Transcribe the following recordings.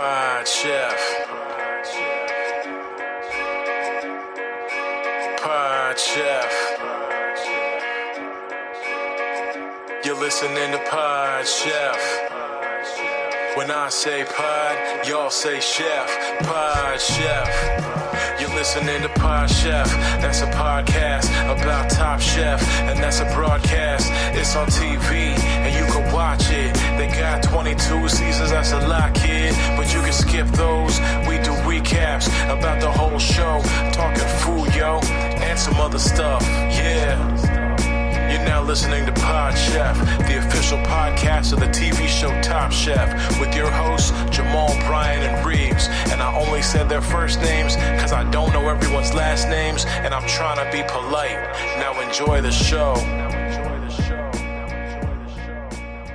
Pod Chef. Pod Chef. You're listening to Pod Chef. When I say pod, y'all say chef. Pod Chef. You're listening to Pod Chef. That's a podcast about Top Chef, and that's a broadcast. It's on TV, and you can watch it. They got 22 seasons, that's a lot, kid. But you can skip those. We do recaps about the whole show, talking food, yo, and some other stuff. Yeah. You're now listening to Pod Chef, the official podcast of the TV show Top Chef, with your hosts, Jamal Bryan and Reaves. And I only said their first names because I don't know everyone's last names, and I'm trying to be polite. Now enjoy the show.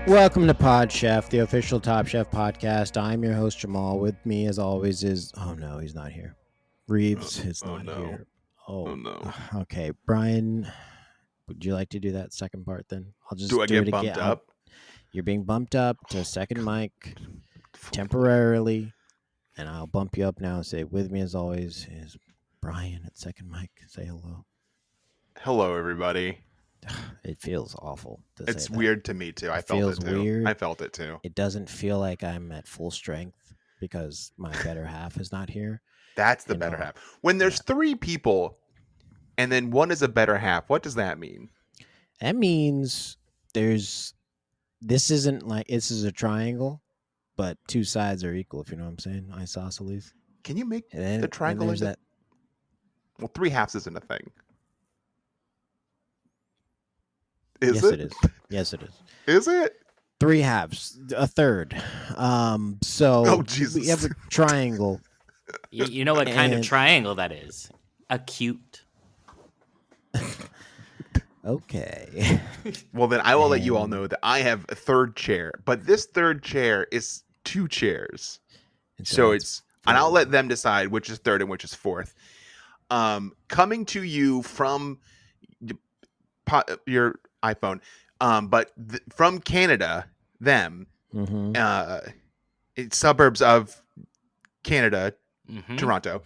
Welcome to Pod Chef, the official Top Chef podcast. I'm your host, Jamal. With me, as always, is... Oh, no, he's not here. Reaves is not here. Oh, no. Okay, Brian... Would you like to do that second part then? I'll just do I get bumped up? You're being bumped up to second mic temporarily, and I'll bump you up now and say, with me as always is Brian at second mic. Say hello. Hello, everybody. It feels awful to say It's that. weird to me, too. I felt it, too. Weird. I felt it, too. It doesn't feel like I'm at full strength because my better half is not here. That's the better half. When there's three people... and then one is a better half. What does that mean? That means this is a triangle, but two sides are equal, if you know what I'm saying. Isosceles. Can you make the triangle into that? Well, three halves isn't a thing. Yes, it is. Yes, it is. Is it? Three halves, a third. So Jesus. We have a triangle. You know what kind of triangle that is? Acute. Okay. Well, then I will let you all know that I have a third chair, but this third chair is two chairs. So it's and I'll let them decide which is third and which is fourth. Coming to you from your iPhone, but from Canada, it's suburbs of Canada, Toronto.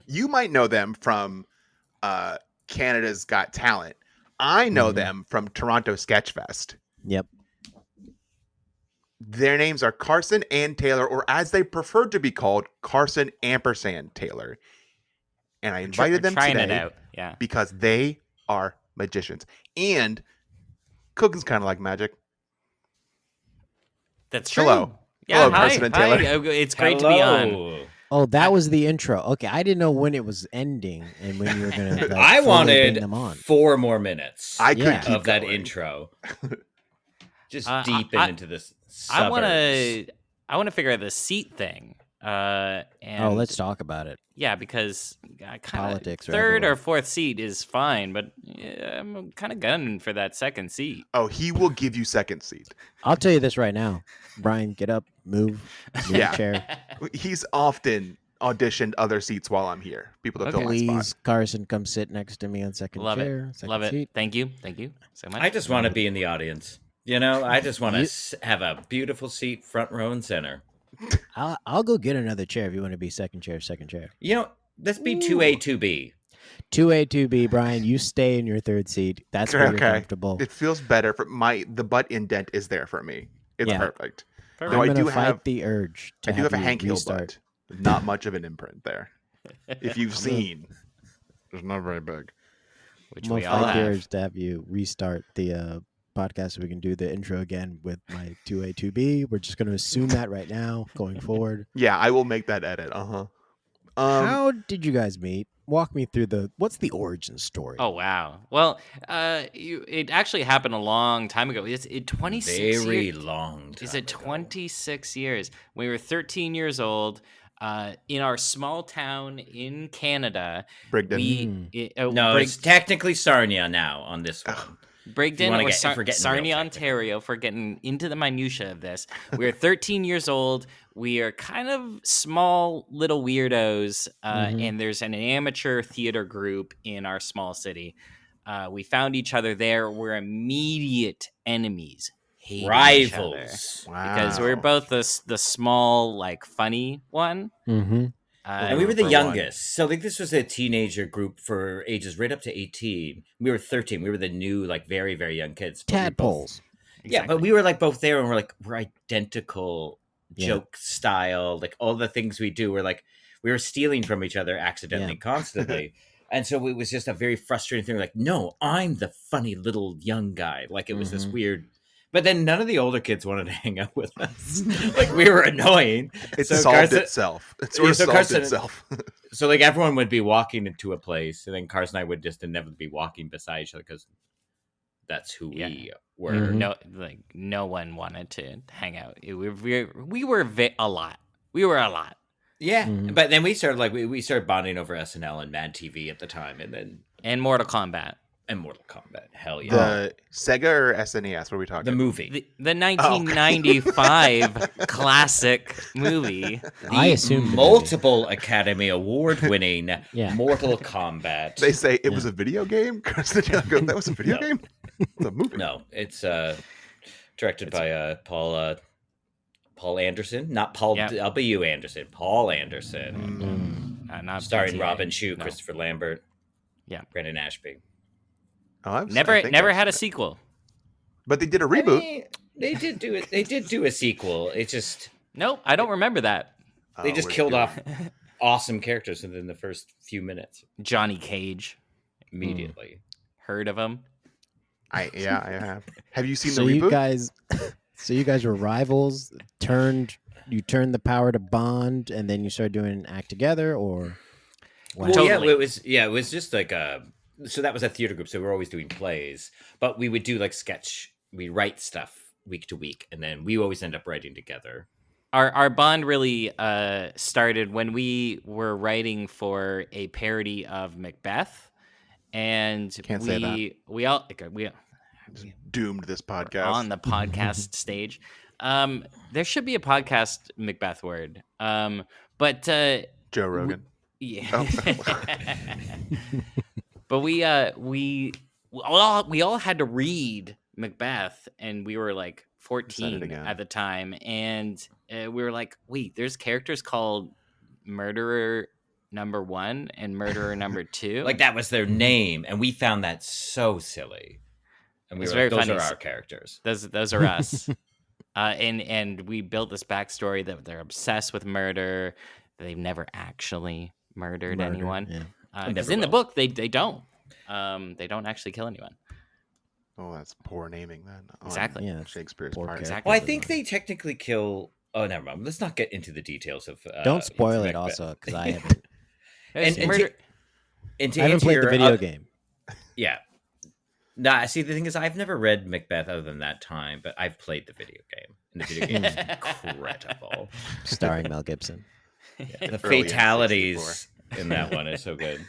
You might know them from Canada's Got Talent. I know them from Toronto Sketchfest. Yep. Their names are Carson and Taylor, or as they prefer to be called, Carson ampersand Taylor. And I invited them today because they are magicians. And cooking's kind of like magic. That's true. Hello. Yeah, hello, hi, Carson and Taylor. Hi. It's great to be on. Oh, that was the intro. Okay, I didn't know when it was ending and when you were going to. I wanted them on. 4 more minutes. I could keep of that going. Intro. Just deepen into this. I want to figure out the seat thing. And let's talk about it. Yeah, because politics. Third or fourth seat is fine, but I'm kind of gunning for that second seat. Oh, he will give you second seat. I'll tell you this right now, Brian. Get up, move chair. He's often auditioned other seats while I'm here. People to fill my spot. Please, Carson, come sit next to me on second chair. Love it. Seat. Thank you so much. I just want to be in the audience. You know, I just want to have a beautiful seat, front row and center. I'll go get another chair if you want to be second chair. You know, let's be 2A, 2B. 2A, 2B, Brian. You stay in your third seat. That's where you're comfortable. It feels better for the butt indent is there for me. It's perfect. I'm going to fight the urge to I do have a Hank Hill restart. butt. Not much of an imprint there. If you've seen, it's not very big. Which we'll we all fight the have. urge to have you restart the podcast so we can do the intro again with my 2A, 2B. We're just going to assume that right now going forward. Yeah, I will make that edit. How did you guys meet? Walk me through what's the origin story? Oh, wow. Well, it actually happened a long time ago. It's 26 years. Very long time Is it 26 years? We were 13 years old in our small town in Canada. Brigden. It's technically Sarnia now on this one. Brigden or Sarnia, Ontario, for getting into the minutia of this. We're 13 years old. We are kind of small little weirdos, and there's an amateur theater group in our small city. We found each other there. We're immediate enemies. hating rivals. each other because we were both the small, like, funny one. Mm-hmm. And we were the youngest. So like this was a teenager group for ages right up to 18. We were 13. We were the new, like, very, very young kids. Tadpoles. Yeah, but we were like both there and we're identical joke style. Like all the things we do, we were stealing from each other accidentally constantly. And so it was just a very frustrating thing. Like, no, I'm the funny little young guy. Like it was this weird. But then none of the older kids wanted to hang out with us. Like we were annoying. It solved itself. It sort of solved itself. So like everyone would be walking into a place, and then Carson and I would just inevitably be walking beside each other because that's who we were. No one wanted to hang out. We were a lot. We were a lot. Yeah, but then we started we started bonding over SNL and Mad TV at the time, and Mortal Kombat. Hell yeah! The Sega or SNES? What are we talking? The movie, the 1995 classic movie. I assume multiple Academy Award winning Mortal Kombat. They say it was a video game. That was a video game. It's a movie. No, it's directed by Paul Anderson, not Paul W. Anderson. Paul Anderson, not starring Robin Shue, Christopher Lambert, Brandon Ashby. Oh, never had a sequel, but they did a reboot. I mean, they did do it. They did do a sequel. It just I don't remember that. They just killed off awesome characters within the first few minutes. Johnny Cage, immediately heard of him. I have. Have you seen the reboot? You guys were rivals. You turned the power to bond, and then you started doing an act together, or? Wow. Well, totally. It was just like so that was a theater group, so we were always doing plays, but we would do like sketch. We write stuff week to week, and then we always end up writing together. Our bond really started when we were writing for a parody of Macbeth, and we all doomed this podcast on the podcast stage. There should be a podcast Macbeth word, but Joe Rogan. But we all had to read Macbeth, and we were like 14 at the time, and we were like, wait, there's characters called Murderer number 1 and Murderer number 2. Like that was their name, and we found that so silly. And we were like, those are our characters. Those are us. And we built this backstory that they're obsessed with murder. They've never actually murdered anyone. Because in the book, they don't. They don't actually kill anyone. Oh, that's poor naming then. Exactly. Shakespeare's part. Exactly. Well, I think they technically kill. Oh, never mind. Let's not get into the details of. Don't spoil it, also, because I haven't. I haven't played the video game. Yeah. Nah, see, the thing is, I've never read Macbeth other than that time, but I've played the video game. And the video game is incredible. Starring Mel Gibson. Yeah, the fatalities in that one is so good.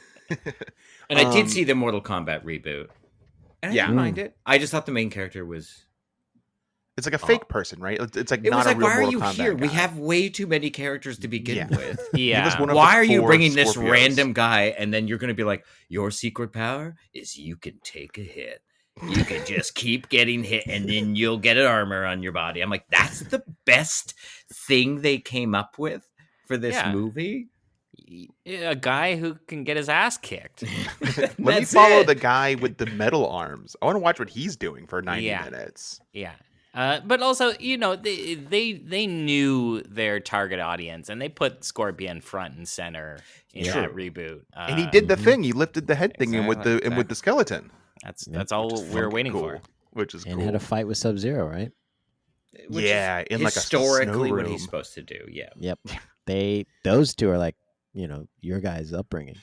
And I did see the Mortal Kombat reboot. And I didn't mind it. I just thought the main character was... It's like a fake person, right? It's like not a real Mortal Kombat why are you here? guy. We have way too many characters to begin with. Yeah. Why are you bringing this random guy, and then you're going to be like, your secret power is you can take a hit. You can just keep getting hit, and then you'll get an armor on your body. I'm like, that's the best thing they came up with for this movie? A guy who can get his ass kicked. Let me follow the guy with the metal arms. I want to watch what he's doing for 90 minutes. Yeah. But also, they knew their target audience, and they put Scorpion front and center in that reboot. And he did the thing. He lifted the head thing in with the skeleton. That's all we were waiting for. Which is and cool. had a fight with Sub-Zero, right? Which in like historically a what he's supposed to do. Yeah. Yep. Those two are like, your guys' upbringing.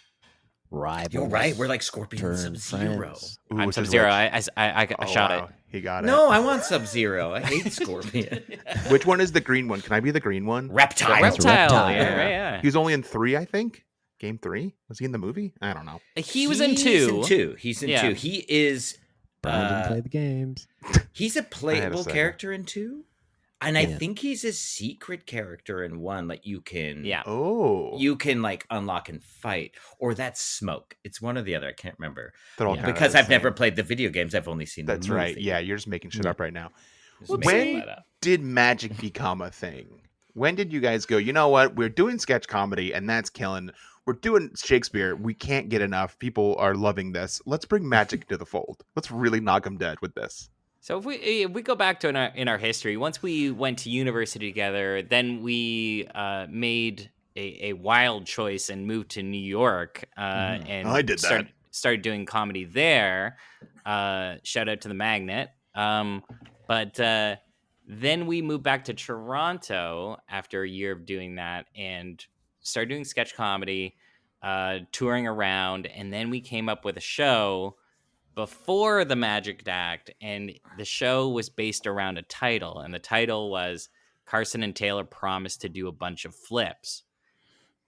Rivals. You're right. We're like Scorpion and Sub-Zero. I'm Sub-Zero. I shot it. He got it. No, I want Sub-Zero. I hate Scorpion. Which one is the green one? Can I be the green one? Reptile. Yeah. He was only in 3, I think. Game 3? Was he in the movie? I don't know. He was in 2. He's in 2. He is... Brian didn't play the games. He's a playable character in 2. And I think he's a secret character in 1 that you can... Yeah. Oh. You can, like, unlock and fight. Or that's Smoke. It's one or the other. I can't remember. Because I've never played the video games. I've only seen the movie. That's right. Yeah, you're just making shit up right now. When did magic become a thing? When did you guys go, you know what? We're doing sketch comedy and that's killing. We're doing Shakespeare. We can't get enough. People are loving this. Let's bring magic to the fold. Let's really knock them dead with this. So if we go back to in our history, once we went to university together, then we made a wild choice and moved to New York and I did that. Started doing comedy there. Shout out to the Magnet. But then we moved back to Toronto after a year of doing that and started doing sketch comedy, touring around. And then we came up with a show before the Magic Act. And the show was based around a title. And the title was Carson and Taylor Promised to Do a Bunch of Flips.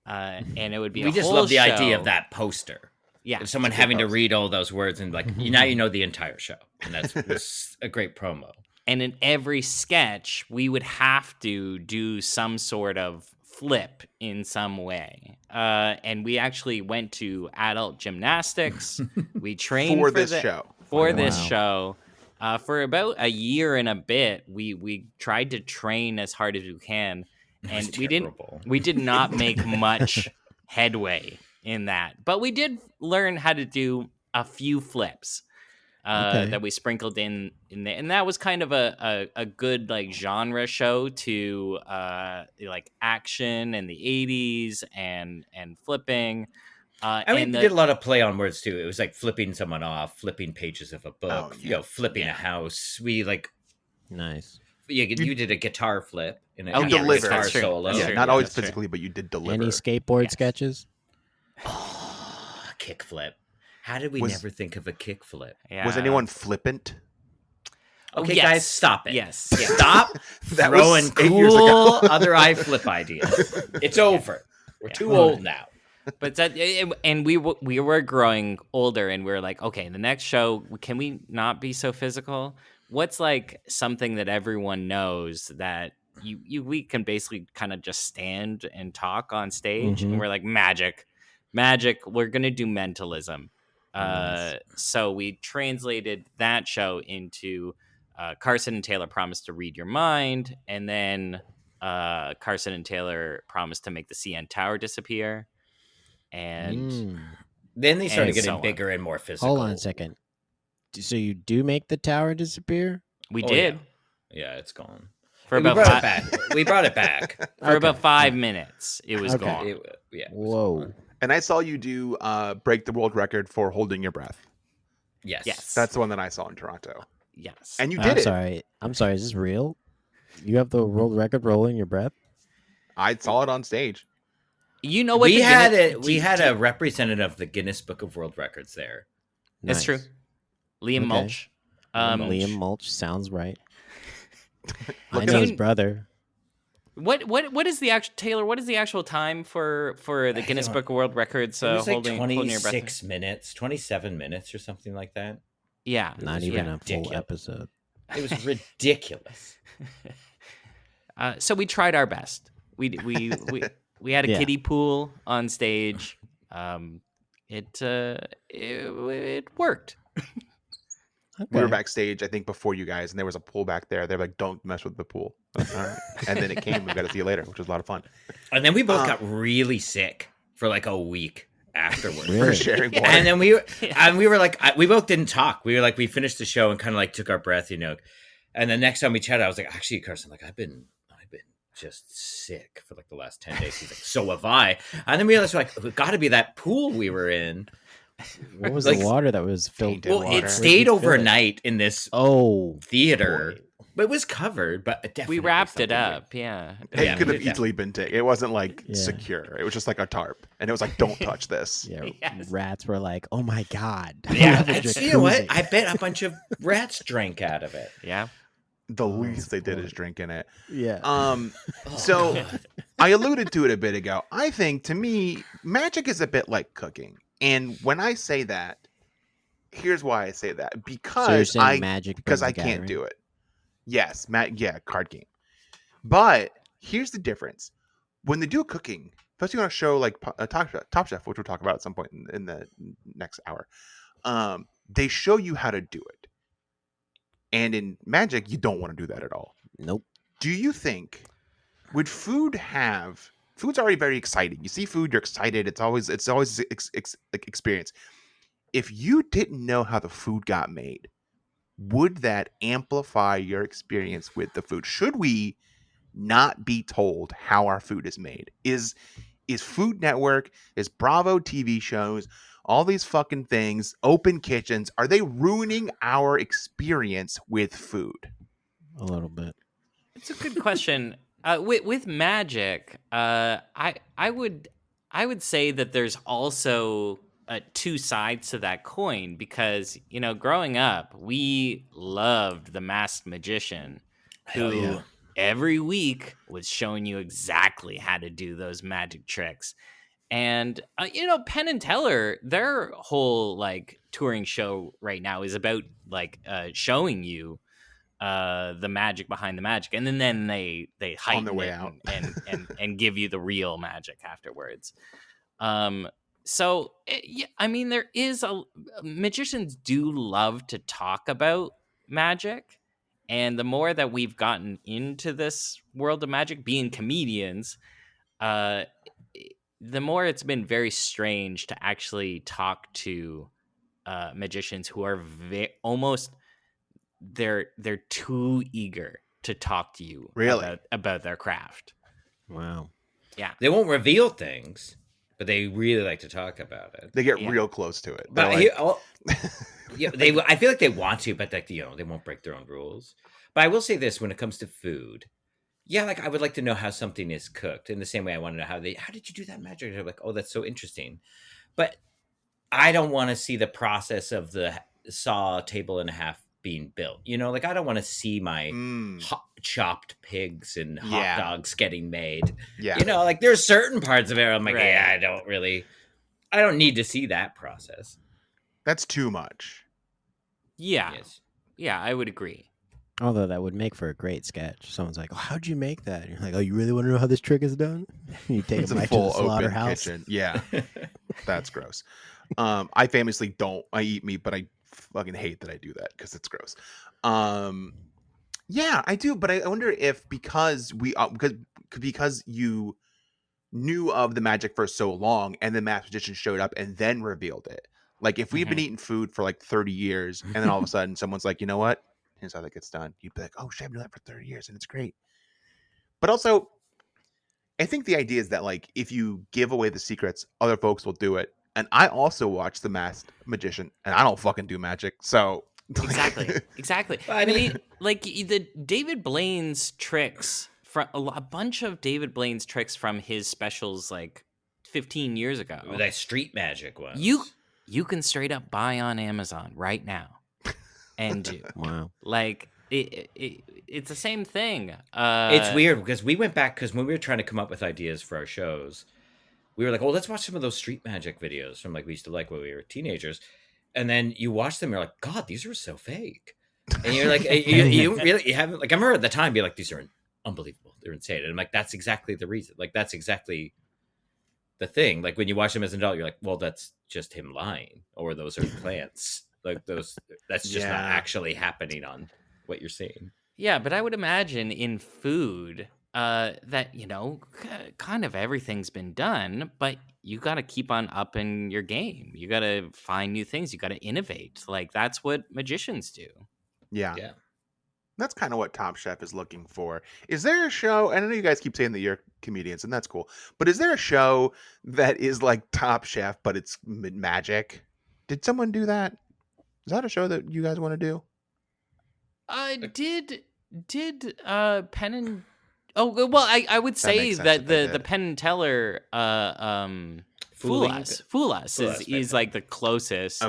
And it would be we just love the idea of that poster. Yeah, of someone having to read all those words and like now you know the entire show, and that's a great promo. And in every sketch, we would have to do some sort of flip in some way. And we actually went to adult gymnastics. We trained for this show. For about a year and a bit, we tried to train as hard as we can, and we did not make much headway in that, but we did learn how to do a few flips that we sprinkled in there, and that was kind of a good like genre show to like action in the 80s and flipping. We did a lot of play on words too. It was like flipping someone off, flipping pages of a book, flipping a house. We like nice. Yeah, you did a guitar flip in a guitar solo. Yeah, not always physically, but you did deliver. Any skateboard sketches? Oh, kick flip. How did we never think of a kick flip? Yeah. Was anyone flippant? Okay, guys, stop it. Yes. Stop throwing cool other eye flip ideas. It's over. We're too old now. But and we were growing older, and we were like, okay, the next show, can we not be so physical? What's like something that everyone knows that we can basically kind of just stand and talk on stage? And we're like, magic, we're gonna do mentalism. So we translated that show into Carson and Taylor Promised to Read Your Mind, and then Carson and Taylor Promised to Make the CN Tower Disappear. And then they started getting bigger and more physical. Hold on a second. So you do make the tower disappear? We did. Yeah, it's gone. We brought it back. For about 5 minutes. It was gone. Whoa. And I saw you do break the world record for holding your breath. Yes. That's the one that I saw in Toronto. Yes. And you did I'm sorry. Is this real? You have the world record rolling your breath? I saw it on stage. You know what? We had a representative of the Guinness Book of World Records there. That's true. Liam Mulch. Liam Mulch sounds right. I know his brother. What is the actual Taylor? What is the actual time for the Guinness Book of World Records? It was like holding your breath? 26 minutes, 27 minutes, or something like that. Yeah, not even a full episode. It was ridiculous. So we tried our best. We had a kiddie pool on stage. It worked. Okay. We were backstage, I think, before you guys, and there was a pool back there. They're like, "Don't mess with the pool." All right. And then it came. We got to see you later, which was a lot of fun. And then we both got really sick for like a week afterwards. For sharing water. And then we were like, we both didn't talk. We were like, we finished the show and kind of like took our breath, you know. And the next time we chatted, I was like, actually, Carson, like I've been just sick for like the last 10 days. He's like, so have I. And then we realized like, it got to be that pool we were in. What was the water that was filled? Well, it stayed overnight in this theater. But it was covered, but definitely we wrapped it up. Yeah, it could have easily been taken. It wasn't like secure. It was just like a tarp, and it was like, "Don't touch this." Yeah, rats were like, "Oh my god!" Yeah, you know what? I bet a bunch of rats drank out of it. Yeah, the least they did is drink in it. Yeah. So I alluded to it a bit ago. I think to me, magic is a bit like cooking. And when I say that, here's why I say that. Because I can't do it. Yes, card game. But here's the difference. When they do cooking, especially on a show like Top Chef, which we'll talk about at some point in the next hour, they show you how to do it. And in Magic, you don't want to do that at all. Nope. Do you think would food's already very exciting. You see food, you're excited. It's always experience. If you didn't know how the food got made, would that amplify your experience with the food? Should we not be told how our food is made? Is Food Network, is Bravo TV shows, all these fucking things, open kitchens, are they ruining our experience with food? A little bit. It's a good question. With Magic, I would say that there's also two sides to that coin, because growing up we loved the Masked Magician, who every week was showing you exactly how to do those magic tricks. And Penn and Teller, their whole touring show right now is about showing you the magic behind the magic, and then they heighten on their way it out and give you the real magic afterwards. So there is magicians do love to talk about magic, and the more that we've gotten into this world of magic, being comedians, the more it's been very strange to actually talk to magicians who are almost they're too eager to talk to you about their craft. Wow. Yeah. They won't reveal things, but they really like to talk about it. They get real close to it. But I feel like they want to, but they won't break their own rules. But I will say this: when it comes to food, I would like to know how something is cooked. In the same way, I want to know how did you do that magic? They're like, oh, that's so interesting. But I don't want to see the process of the saw table and a half being built. I don't want to see my chopped pigs and hot dogs getting made. Yeah. There's certain parts of it I'm like, I don't need to see that process. That's too much. Yeah. Yes. Yeah, I would agree. Although that would make for a great sketch. Someone's like, "Oh, how'd you make that?" And you're like, "Oh, you really want to know how this trick is done?" You take it's them right a full to the slaughterhouse. Open kitchen. Yeah, that's gross. I famously don't. I eat meat, but I fucking hate that I do that because it's gross. Yeah, I do, but I wonder if because you knew of the magic for so long, and the Masked Magician showed up and then revealed it. Like if we've been eating food for 30 years, and then all of a sudden someone's like, you know what? Here's how that gets done. You'd be like, oh shit, I've been doing that for 30 years and it's great. But also, I think the idea is that if you give away the secrets, other folks will do it. And I also watch The Masked Magician, and I don't fucking do magic. So exactly. I mean, the David Blaine's tricks, from a bunch of David Blaine's tricks from his specials 15 years ago. That street magic one. You can straight up buy on Amazon right now. And do. Wow. It's the same thing. It's weird because we went back, because when we were trying to come up with ideas for our shows, we were like, oh, let's watch some of those street magic videos from we used to like when we were teenagers. And then you watch them, you're like, God, these are so fake. And you're like, you haven't, I remember at the time being like, these are unbelievable. They're insane. And I'm like, that's exactly the reason. That's exactly the thing. When you watch them as an adult, you're like, well, that's just him lying, or those are plants. That's just not actually happening on what you're seeing. Yeah, but I would imagine in food that kind of everything's been done, but you got to keep on upping your game. You got to find new things. You got to innovate. That's what magicians do. Yeah. That's kind of what Top Chef is looking for. Is there a show? And I know you guys keep saying that you're comedians, and that's cool. But is there a show that is like Top Chef, but it's magic? Did someone do that? Is that a show that you guys want to do? Did Penn and I would say that the Penn and Teller Fool Us is the closest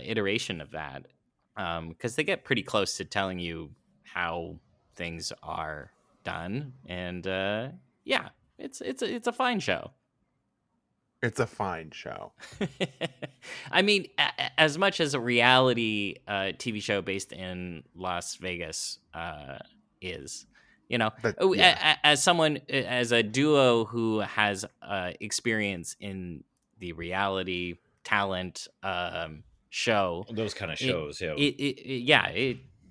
iteration of that, because they get pretty close to telling you how things are done, and it's a fine show. It's a fine show. I mean, as much as a reality TV show based in Las Vegas is, as a duo who has experience in the reality talent show. Those kind of shows,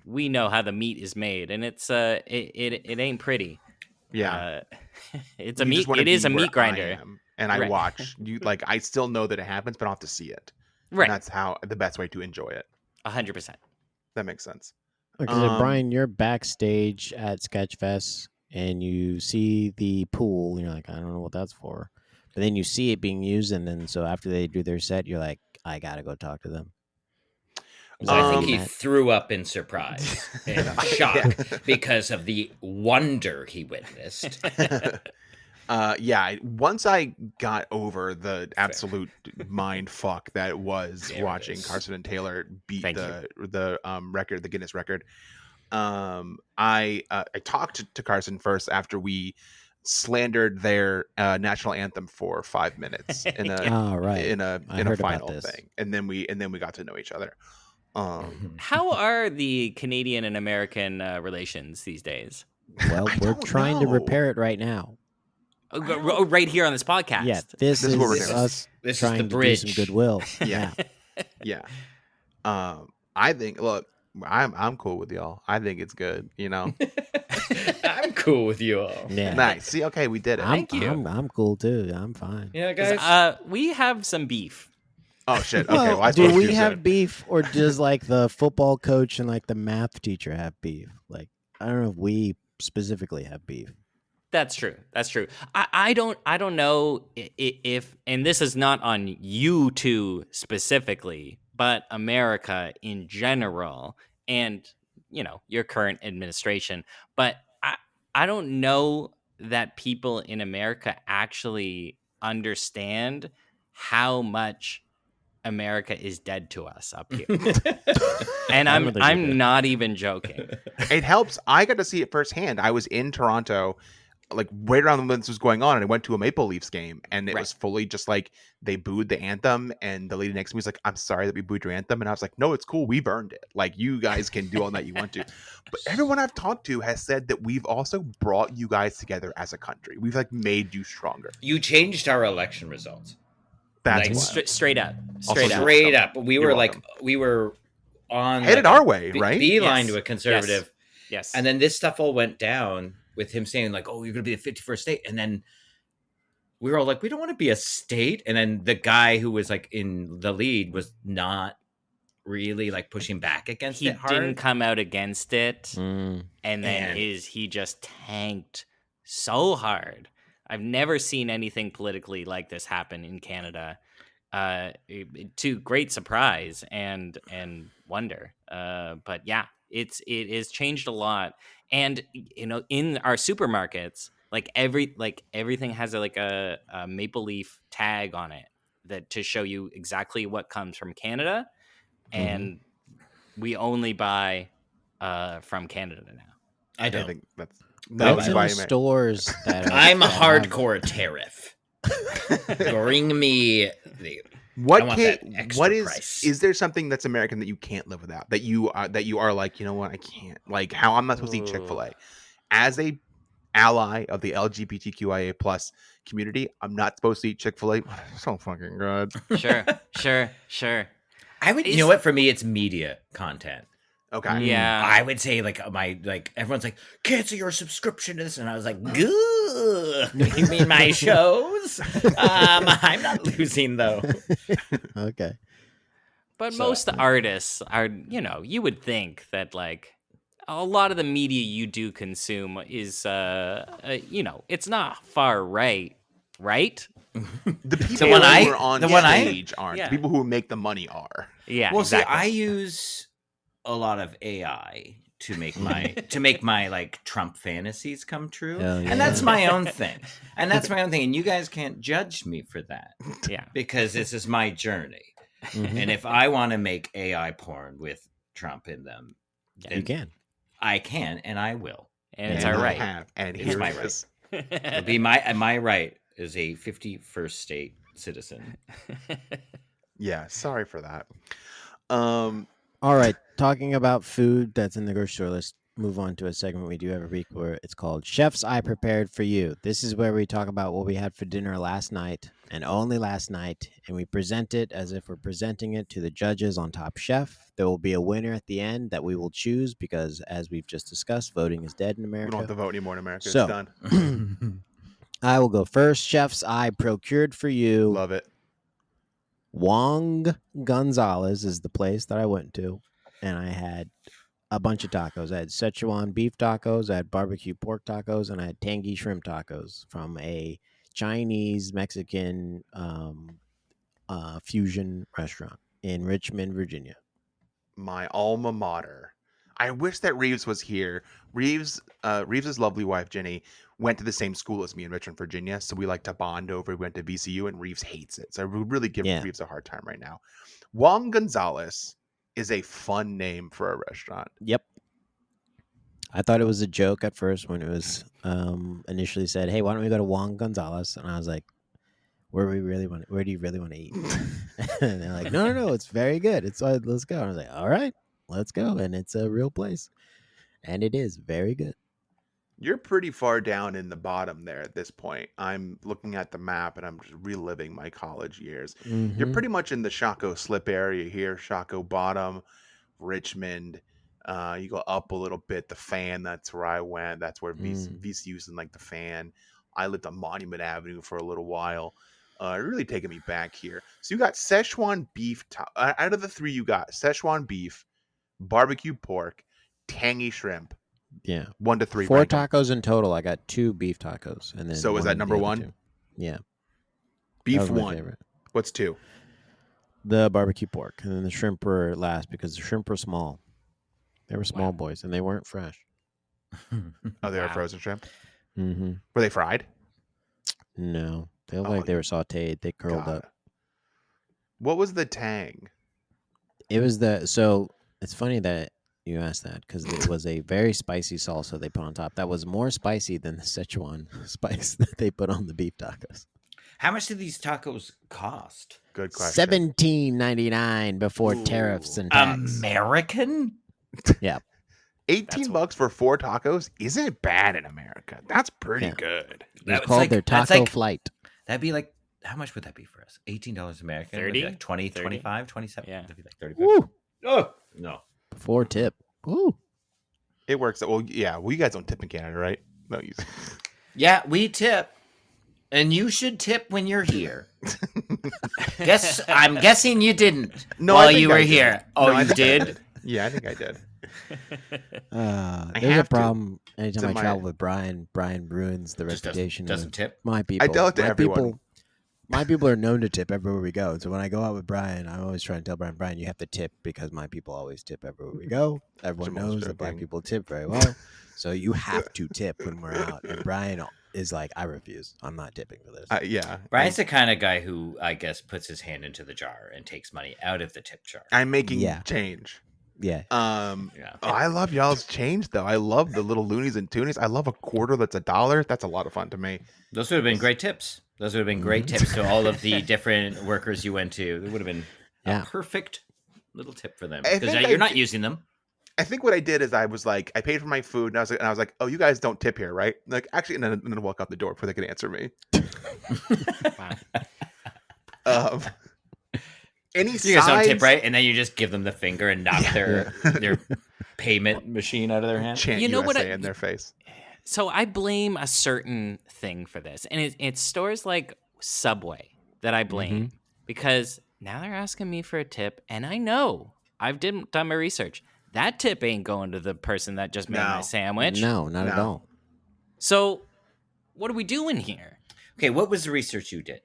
we know how the meat is made, and it's it ain't pretty. Yeah, it's a meat. It is a meat grinder, and I watch you. Like I still know that it happens, but I don't have to see it. Right, and that's how the best way to enjoy it. 100%. That makes sense. Because Brian, you're backstage at Sketchfest and you see the pool, and you're like, I don't know what that's for. But then you see it being used, and then so after they do their set, you're like, I gotta go talk to them. I think he threw up in surprise and shock because of the wonder he witnessed. Once I got over the absolute mind fuck that was watching Carson and Taylor beat the record, the Guinness record, I talked to Carson first after we slandered their national anthem for 5 minutes in a final thing, and then we got to know each other. How are the Canadian and American relations these days? Well, we're trying to repair it right now. Right here on this podcast. Yeah, this is what we're doing. Us this trying is the to bridge. do some goodwill. Yeah. I think. Look, I'm cool with y'all. I think it's good. You know. I'm cool with you all. Yeah. Nice. See, okay, we did it. Thank you. I'm cool too. I'm fine. Yeah, guys. We have some beef. Oh shit. Okay. Well, do we have beef, or does like the football coach and like the math teacher have beef? Like, I don't know if we specifically have beef. That's true. I don't know if, and this is not on you two specifically, but America in general, and your current administration. But I don't know that people in America actually understand how much America is dead to us up here. And I'm not even joking. It helps. I got to see it firsthand. I was in Toronto, like right around when this was going on, and I went to a Maple Leafs game, and it was fully just like they booed the anthem, and the lady next to me was like, I'm sorry that we booed your anthem, and I was like, no, it's cool, we've earned it, like you guys can do all that you want to. But everyone I've talked to has said that we've also brought you guys together as a country. We've like made you stronger. You changed our election results. That's like, straight up. We were on headed our way, right? Beeline to a conservative. Yes. And then this stuff all went down with him saying like, "Oh, you're going to be the 51st state," and then we were all like, "We don't want to be a state." And then the guy who was like in the lead was not really like pushing back against it hard. He didn't come out against it, and then he just tanked so hard. I've never seen anything politically like this happen in Canada, to great surprise and wonder. But yeah, it has changed a lot. And in our supermarkets, everything has a maple leaf tag on it that to show you exactly what comes from Canada, and we only buy from Canada now. I don't think that's in the stores. I'm a hardcore tariff. Bring me the. What is there something that's American that you can't live without? That you are like, you know what, I can't. Like how I'm not supposed to eat Chick-fil-A. As a ally of the LGBTQIA plus community, I'm not supposed to eat Chick-fil-A. It's so fucking good. Sure. I would. You know what? For me, it's media content. Okay. Yeah. I would say everyone's like, cancel your subscription to this, and I was like, good. You mean my shows? I'm not losing though. Okay. But most artists are, you would think that like a lot of the media you do consume is, it's not far right? The people who are on stage aren't. The people who make the money are. Yeah. Well, exactly. see, I use a lot of AI to make my like Trump fantasies come true. And that's my own thing. And you guys can't judge me for that. Yeah. Because this is my journey. And if I want to make AI porn with Trump in them, you can. I can, and I will. And it's our right. It's my right. It'll be my right as a 51st state citizen. Yeah, sorry for that. All right, talking about food that's in the grocery store list. move on to a segment we do every week where it's called Chef's I Prepared for You. This is where we talk about what we had for dinner last night and only last night, and we present it as if we're presenting it to the judges on Top Chef. There will be a winner at the end that we will choose because, as we've just discussed, voting is dead in America. We don't have to vote anymore in America. So, it's done. I will go first. Chef's I procured for you. Love it. Wong Gonzalez is the place that I went to, and I had a bunch of tacos. I had Szechuan beef tacos, I had barbecue pork tacos, and I had tangy shrimp tacos from a Chinese Mexican fusion restaurant in Richmond, Virginia. My alma mater. I wish that Reaves was here. Reaves' lovely wife Jenny went to the same school as me in Richmond, Virginia, so we like to bond over. We went to VCU, and Reaves hates it, so I would really give Reaves a hard time right now. Juan Gonzalez is a fun name for a restaurant. Yep. I thought it was a joke at first when it was initially said, "Hey, why don't we go to Juan Gonzalez?" And I was like, Where do you really want to eat?" And they're like, no, it's very good. Let's go. And I was like, all right, let's go. And it's a real place, and it is very good. You're pretty far down in the bottom there at this point. I'm looking at the map, and I'm just reliving my college years. Mm-hmm. You're pretty much in the Shaco Slip area here, Shaco Bottom, Richmond. You go up a little bit, the Fan, that's where I went. That's where VCU's in like the Fan. I lived on Monument Avenue for a little while. Really taking me back here. So you got Szechuan beef. Out of the three, you got Szechuan beef, barbecue pork, tangy shrimp. Yeah. 1 to 3. 4 tacos in total. I got 2 beef tacos. And then so is that number 1? Yeah. Beef 1. What's 2? The barbecue pork. And then the shrimp were last because the shrimp were small. They were small boys, and they weren't fresh. Oh, they were frozen shrimp? Mm-hmm. Were they fried? No. They looked like they were sauteed. They curled up. What was the tang? It was so it's funny that you asked that because it was a very spicy salsa they put on top. That was more spicy than the Szechuan spice that they put on the beef tacos. How much did these tacos cost? Good question. $17.99 before tariffs and tax. American? Yeah. $18 for 4 tacos isn't bad in America. That's pretty good. It's called their taco flight. That'd be like, how much would that be for us? $18 American? 30? Like 20, 30? 25, 27? Yeah. That'd be like 30. Woo. Oh, no. Before tip. Woo. It works. Well, yeah. Well, you guys don't tip in Canada, right? No, you. Yeah, we tip. And you should tip when you're here. I'm guessing you didn't while you were here. Oh, you did? Yeah, I think I did. There's a problem anytime I travel with Brian. Brian ruins the reputation. Doesn't tip. My people. I tell it to everyone. My people are known to tip everywhere we go. So when I go out with Brian, I'm always trying to tell Brian, you have to tip because my people always tip everywhere we go. Everyone knows that black people tip very well. So you have to tip when we're out. And Brian is like, I refuse. I'm not tipping for this. Yeah. Brian's the kind of guy who, I guess, puts his hand into the jar and takes money out of the tip jar. I'm making change. Yeah. Oh, I love y'all's change though. I love the little loonies and toonies. I love a quarter that's $1. That's a lot of fun to me. Those would have been great tips. Those would have been great tips to all of the different workers you went to. It would have been a perfect little tip for them because you're not using them. I think what I did is I was like, I paid for my food and I was like, oh, you guys don't tip here, right? Like, actually, and then walk out the door before they could answer me. Wow. Any you guys don't tip, right? And then you just give them the finger and knock their payment machine out of their hand. Chant USA in their face. So I blame a certain thing for this, and it's stores like Subway that I blame because now they're asking me for a tip, and I know I've done my research. That tip ain't going to the person that just made my sandwich. No, not at all. So what are we doing here? Okay, what was the research you did?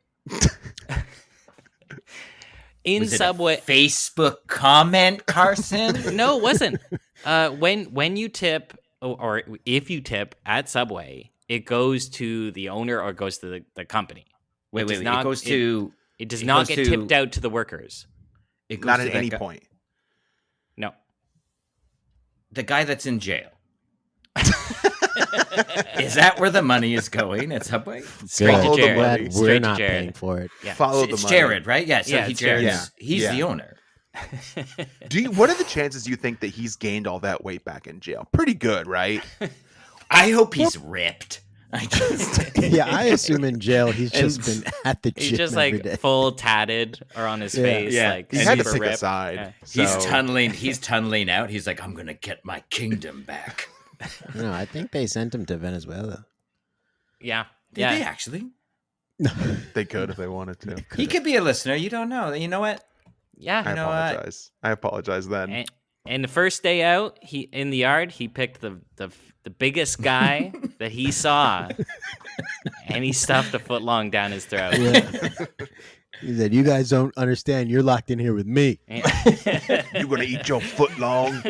Was Subway, it a Facebook comment, Carson? No, it wasn't. When you tip, or if you tip at Subway, it goes to the owner or it goes to the company. Wait. It goes to. It does not get tipped out to the workers. It goes not at any point. No. The guy that's in jail. Is that where the money is going at Subway? Straight to Jared. We're not paying for it. Yeah. Follow the money. It's Jared, right? Yeah. So Jared. He's the owner. What are the chances you think that he's gained all that weight back in jail? Pretty good, right? I hope he's ripped. I assume in jail he's just been at the gym. He's just every like day. full tatted or on his face. Yeah. Like He had to super pick a ripped. side. Yeah. So. He's tunneling out. He's like, I'm gonna get my kingdom back. No, I think they sent him to Venezuela. Yeah. Did they actually? They could if they wanted to. He could be a listener. You don't know. You know what? Yeah. I apologize then. And the first day out, he in the yard, he picked the biggest guy that he saw, and he stuffed a foot long down his throat. Yeah. He said, "You guys don't understand. You're locked in here with me. You're gonna eat your foot long."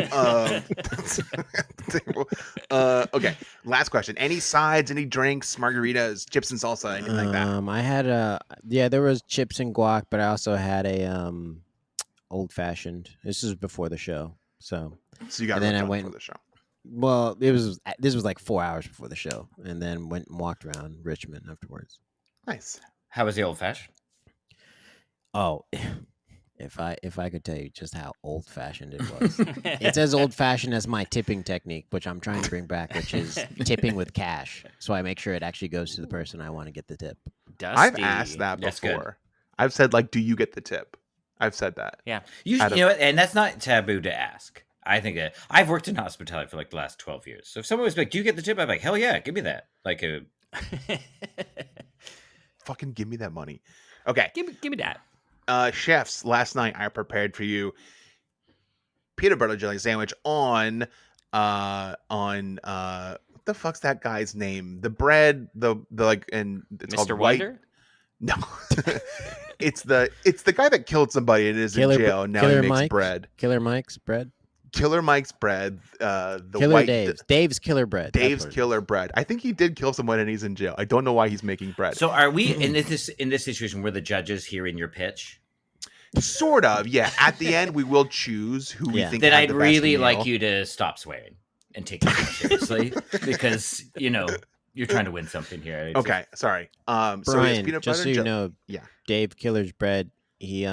Okay. Last question. Any sides? Any drinks? Margaritas? Chips and salsa? Anything like that? I had there was chips and guac, but I also had a old fashioned. This is before the show, so you got. And then I went for the show. Well, this was like 4 hours before the show, and then went and walked around Richmond afterwards. Nice. How was the old fashioned? Oh, if I could tell you just how old fashioned it was. It's as old fashioned as my tipping technique, which I'm trying to bring back, which is tipping with cash. So I make sure it actually goes to the person I want to get the tip. Dusty. I've asked that before. I've said, like, do you get the tip? I've said that. Yeah. You know what? And that's not taboo to ask. I think I've worked in hospitality for like the last 12 years. So if someone was like, do you get the tip? I'm like, hell yeah, give me that. Like fucking give me that money. Okay. Give me that. Chefs, last night I prepared for you peanut butter jelly sandwich on what the fuck's that guy's name? The bread, the like, and it's Mr. called Wonder? No. It's the guy that killed somebody and is in jail. Now he makes bread. Killer Mike's bread. Killer Mike's bread. The Killer white Dave's. Dave's Killer Bread. Dave's Killer Bread. I think he did kill someone and he's in jail. I don't know why he's making bread. So are we in this situation where the judges hearing your pitch? Sort of, yeah. At the end, we will choose who we think. Then I'd really like you to stop swearing and take it seriously because you're trying to win something here. Okay, sorry. Brian, so peanut just butter so you know, yeah. Dave Killer's Bread. He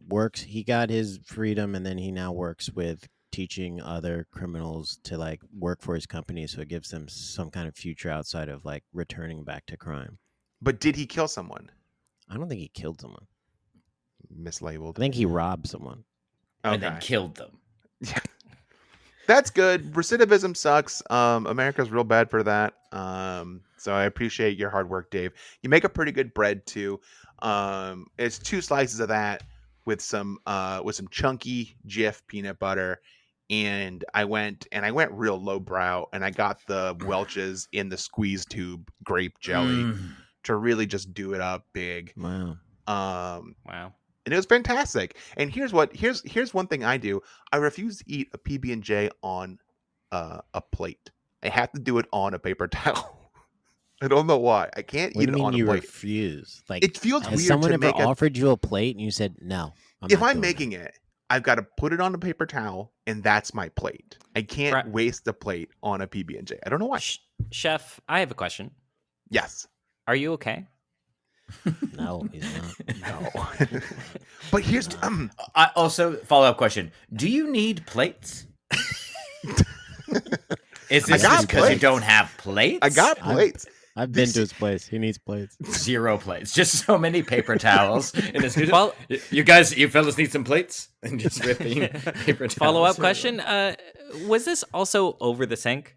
works. He got his freedom, and then he now works with teaching other criminals to like work for his company, so it gives them some kind of future outside of like returning back to crime. But did he kill someone? I don't think he killed someone. Mislabeled. I think he robbed someone. And then killed them. Yeah. That's good. Recidivism sucks. America's real bad for that. So I appreciate your hard work, Dave. You make a pretty good bread too. It's 2 slices of that with some chunky Jif peanut butter. And I went real lowbrow and I got the Welch's in the squeeze tube grape jelly to really just do it up big. Wow. Wow. And it was fantastic. And here's one thing I do. I refuse to eat a PB&J on a plate. I have to do it on a paper towel. I don't know why. I can't eat it on a plate. Refuse? Like, it feels weird. Someone ever offered you a plate and you said no? If I'm making it, I've got to put it on a paper towel, and that's my plate. I can't waste a plate on a PB&J. I don't know why. Chef, I have a question. Yes. Are you okay? No, he's not. No. But here's I also follow-up question. Do you need plates? Is this just because you don't have plates? I got plates. I've been to his place. He needs plates. 0 plates. Just so many paper towels. In his you fellas need some plates? And just ripping paper towels. Follow-up question. Was this also over the sink?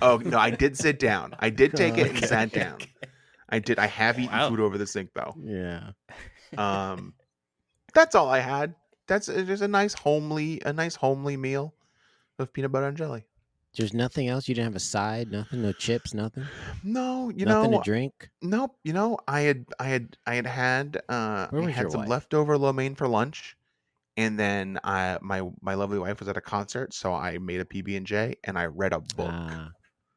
Oh, no, I did sit down. I did take it and sat down. I did. I have eaten food over the sink though. Yeah. That's all I had. That's just a nice homely meal of peanut butter and jelly. There's nothing else. You didn't have a side, nothing, no chips, nothing. No, nothing to drink. Nope. I had some leftover lo mein for lunch, and then my lovely wife was at a concert, so I made a PB&J and I read a book.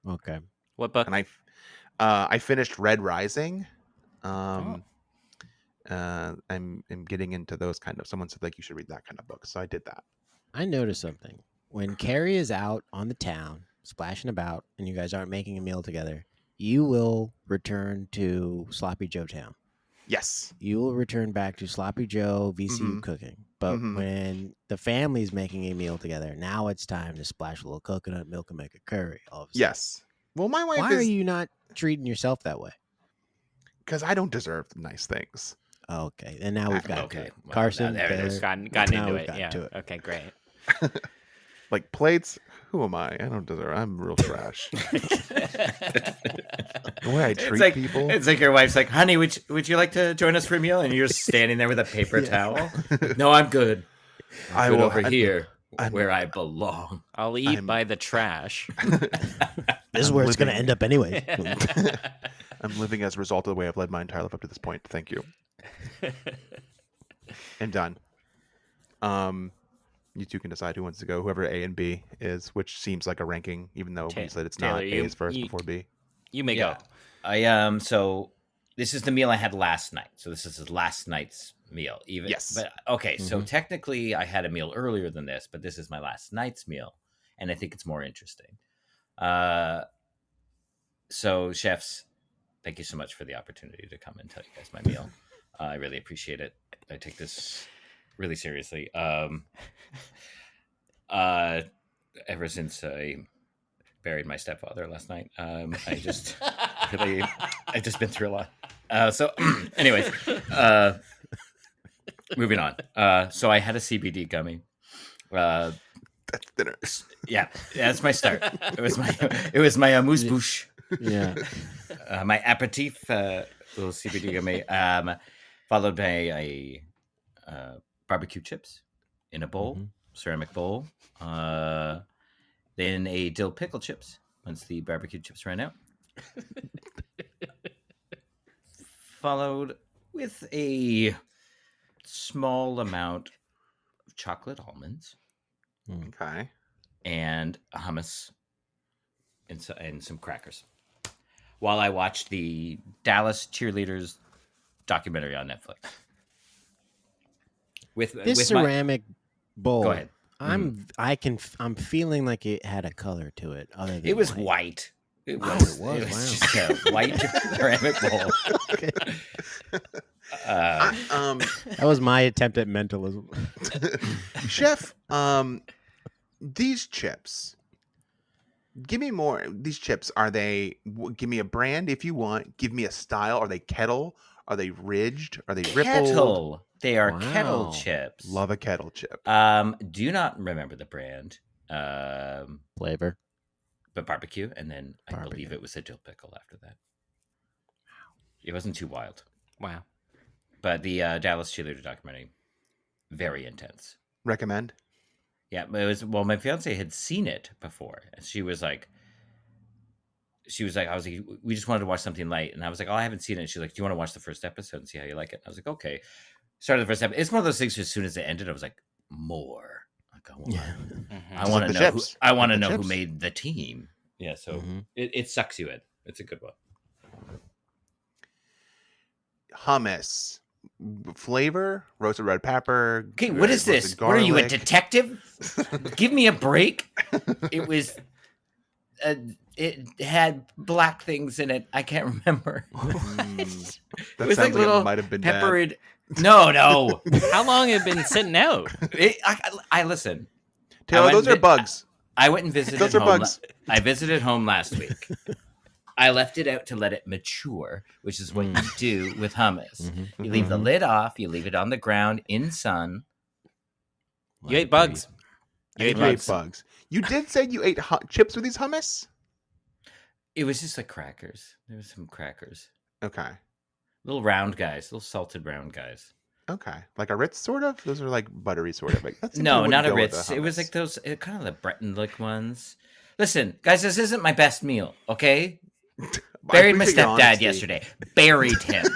Okay. What book? And I finished Red Rising. I'm getting into those kind of. Someone said like you should read that kind of book, so I did that. I noticed something. When Carrie is out on the town, splashing about, and you guys aren't making a meal together, you will return to Sloppy Joe Town. Yes. You will return back to Sloppy Joe VCU cooking. But when the family's making a meal together, now it's time to splash a little coconut milk and make a curry. All of a sudden. Yes. Well, my wife Why are you not treating yourself that way? Because I don't deserve nice things. Okay, and now we've got well, Carson. There's gotten into it. Yeah. Okay, great. Like plates, who am I? I don't deserve. I'm real trash. The way I treat people. It's like your wife's like, honey, would you like to join us for a meal? And you're standing there with a paper towel. No, I'm good. I'm good over here where I belong. I'll eat by the trash. This is where it's going to end up anyway. I'm living as a result of the way I've led my entire life up to this point. Thank you. And done. You two can decide who wants to go, whoever A and B is, which seems like a ranking, even though we said it's not. A is first before B. You may go. So this is the meal I had last night. So this is last night's meal. Yes. But okay, so technically I had a meal earlier than this, but this is my last night's meal, and I think it's more interesting. So chefs, thank you so much for the opportunity to come and tell you guys my meal. I really appreciate it. I take this really seriously. Ever since I buried my stepfather last night, I just been through a lot. So anyways, moving on. So I had a CBD gummy. That's dinner. Yeah, that's my start. It was my amuse-bouche. Yeah. My aperitif, little CBD gummy, followed by a barbecue chips in a bowl, ceramic bowl. Then a dill pickle chips once the barbecue chips ran out. Followed with a small amount of chocolate almonds. Okay. And hummus and some crackers. While I watched the Dallas Cheerleaders documentary on Netflix. With ceramic bowl. Go ahead. I'm feeling like it had a color to it. Other than it was white. It was wow. just a white ceramic bowl. Okay. That was my attempt at mentalism. Chef, these chips. Give me more. These chips, are they? Give me a brand if you want. Give me a style. Are they kettle? Are they ridged? Are they rippled? Kettle. They are kettle chips. Love a kettle chip. Do not remember the brand. Flavor. But barbecue, and then I believe it was a dill pickle after that. It wasn't too wild. Wow. But the Dallas Cheerleader documentary, very intense. Recommend? Yeah, but it was, well, my fiance had seen it before. And she was like, I was like, we just wanted to watch something light. And I was like, oh, I haven't seen it. And she's like, do you want to watch the first episode and see how you like it? And I was like, okay. Started the first episode. It's one of those things, as soon as it ended, I was like, more. Like, I want, I want to know. I want to know who made the team. Yeah, so it sucks you in. It's a good one. Hummus. Flavor, roasted red pepper. Okay, what is this? Garlic. What are you, a detective? Give me a break. It was, it had black things in it. I can't remember. That it was sounds like little might have been peppered. Bad. No. How long had it been sitting out? I listen. Taylor, those are bugs. I went and visited. Those are bugs. I visited home last week. I left it out to let it mature, which is what you do with hummus. You leave the lid off. You leave it on the ground in sun. You ate bugs. You ate bugs. You did say you ate chips with these hummus? It was just like crackers. There was some crackers. Okay. Little round guys. Little salted round guys. Okay. Like a Ritz, sort of? Those are like buttery, sort of. Like, no, not a Ritz. It was like those, kind of the Breton-like ones. Listen, guys, this isn't my best meal, okay? Buried my stepdad yesterday. Buried him.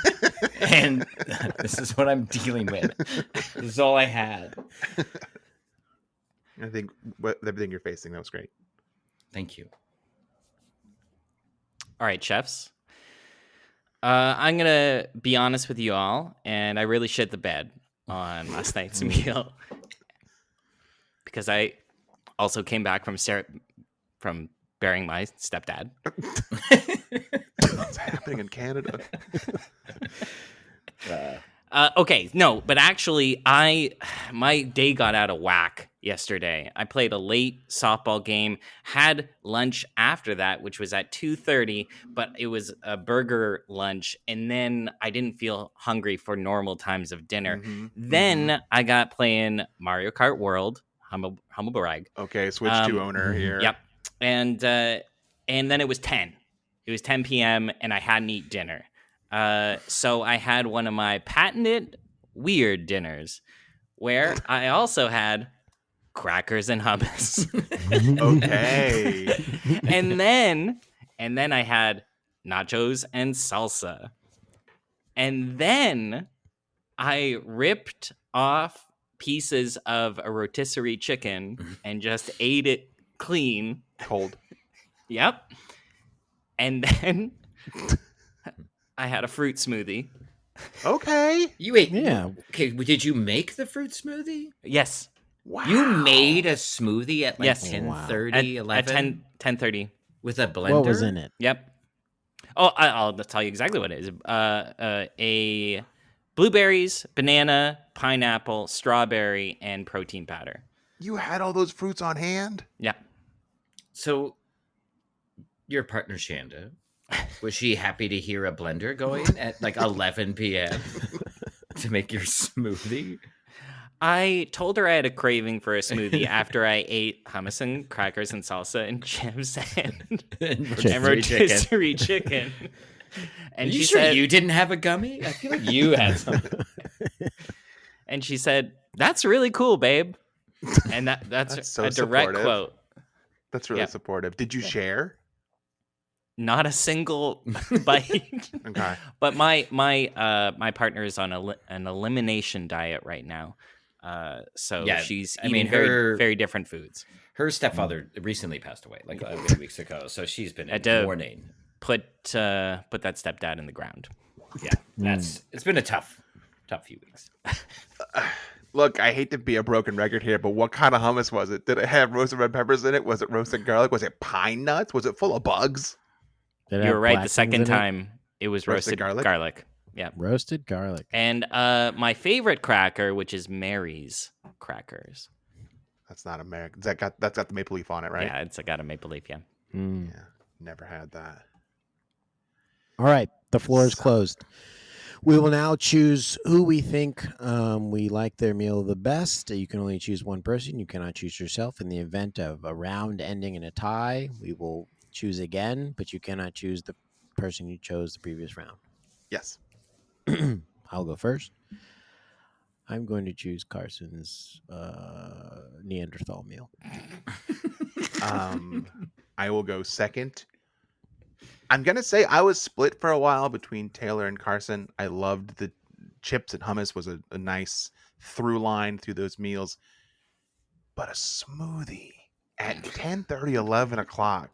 And this is what I'm dealing with. This is all I had. I think everything you're facing, that was great. Thank you. All right, chefs. I'm going to be honest with you all, and I really shit the bed on last night's meal. Because I also came back from burying my stepdad. What's happening in Canada? Okay, no, but actually, my day got out of whack yesterday. I played a late softball game, had lunch after that, which was at 2:30, but it was a burger lunch, and then I didn't feel hungry for normal times of dinner. Then I got playing Mario Kart World, humble brag. Okay, Switch 2 owner here. Yep, and then it was 10. It was 10 p.m. and I hadn't eaten dinner. So I had one of my patented weird dinners where I also had crackers and hummus. Okay. and then I had nachos and salsa. And then I ripped off pieces of a rotisserie chicken and just ate it clean. Cold. Yep. And then I had a fruit smoothie. Okay. You ate? Yeah. Okay, did you make the fruit smoothie? Yes. Wow. You made a smoothie at like Yes. 10:30, 11? At 10:30. With a blender? What was in it? Yep. Oh, I'll tell you exactly what it is. A blueberries, banana, pineapple, strawberry, and protein powder. You had all those fruits on hand? Yeah. So, your partner, Shanda, was she happy to hear a blender going at like 11 p.m. to make your smoothie? I told her I had a craving for a smoothie after I ate hummus and crackers and salsa and chips and rotisserie chicken. And she said, you didn't have a gummy? I feel like you had something. And she said, "That's really cool, babe." And that's so a direct supportive. quote. That's really supportive. Did you share? Not a single bite. Okay. But my partner is on an elimination diet right now. So she's eating very, very different foods. Her stepfather recently passed away, like a few weeks ago. So she's been in mourning. Put that stepdad in the ground. Yeah, it's been a tough few weeks. Look, I hate to be a broken record here, but what kind of hummus was it? Did it have roasted red peppers in it? Was it roasted garlic? Was it pine nuts? Was it full of bugs? You were right. The second time it was roasted garlic. Yeah, roasted garlic. And my favorite cracker, which is Mary's crackers. That's not American. That's got the maple leaf on it, right? Yeah, it's got a maple leaf. Yeah. Yeah, never had that. All right, the floor is closed. We will now choose who we think we like their meal the best. You can only choose one person. You cannot choose yourself. In the event of a round ending in a tie, we will choose again, but you cannot choose the person you chose the previous round. Yes. I'll go first. I'm going to choose Carson's Neanderthal meal. I will go second. I'm going to say I was split for a while between Taylor and Carson. I loved the chips and hummus was a nice through line through those meals. But a smoothie at 10:30, 11 o'clock.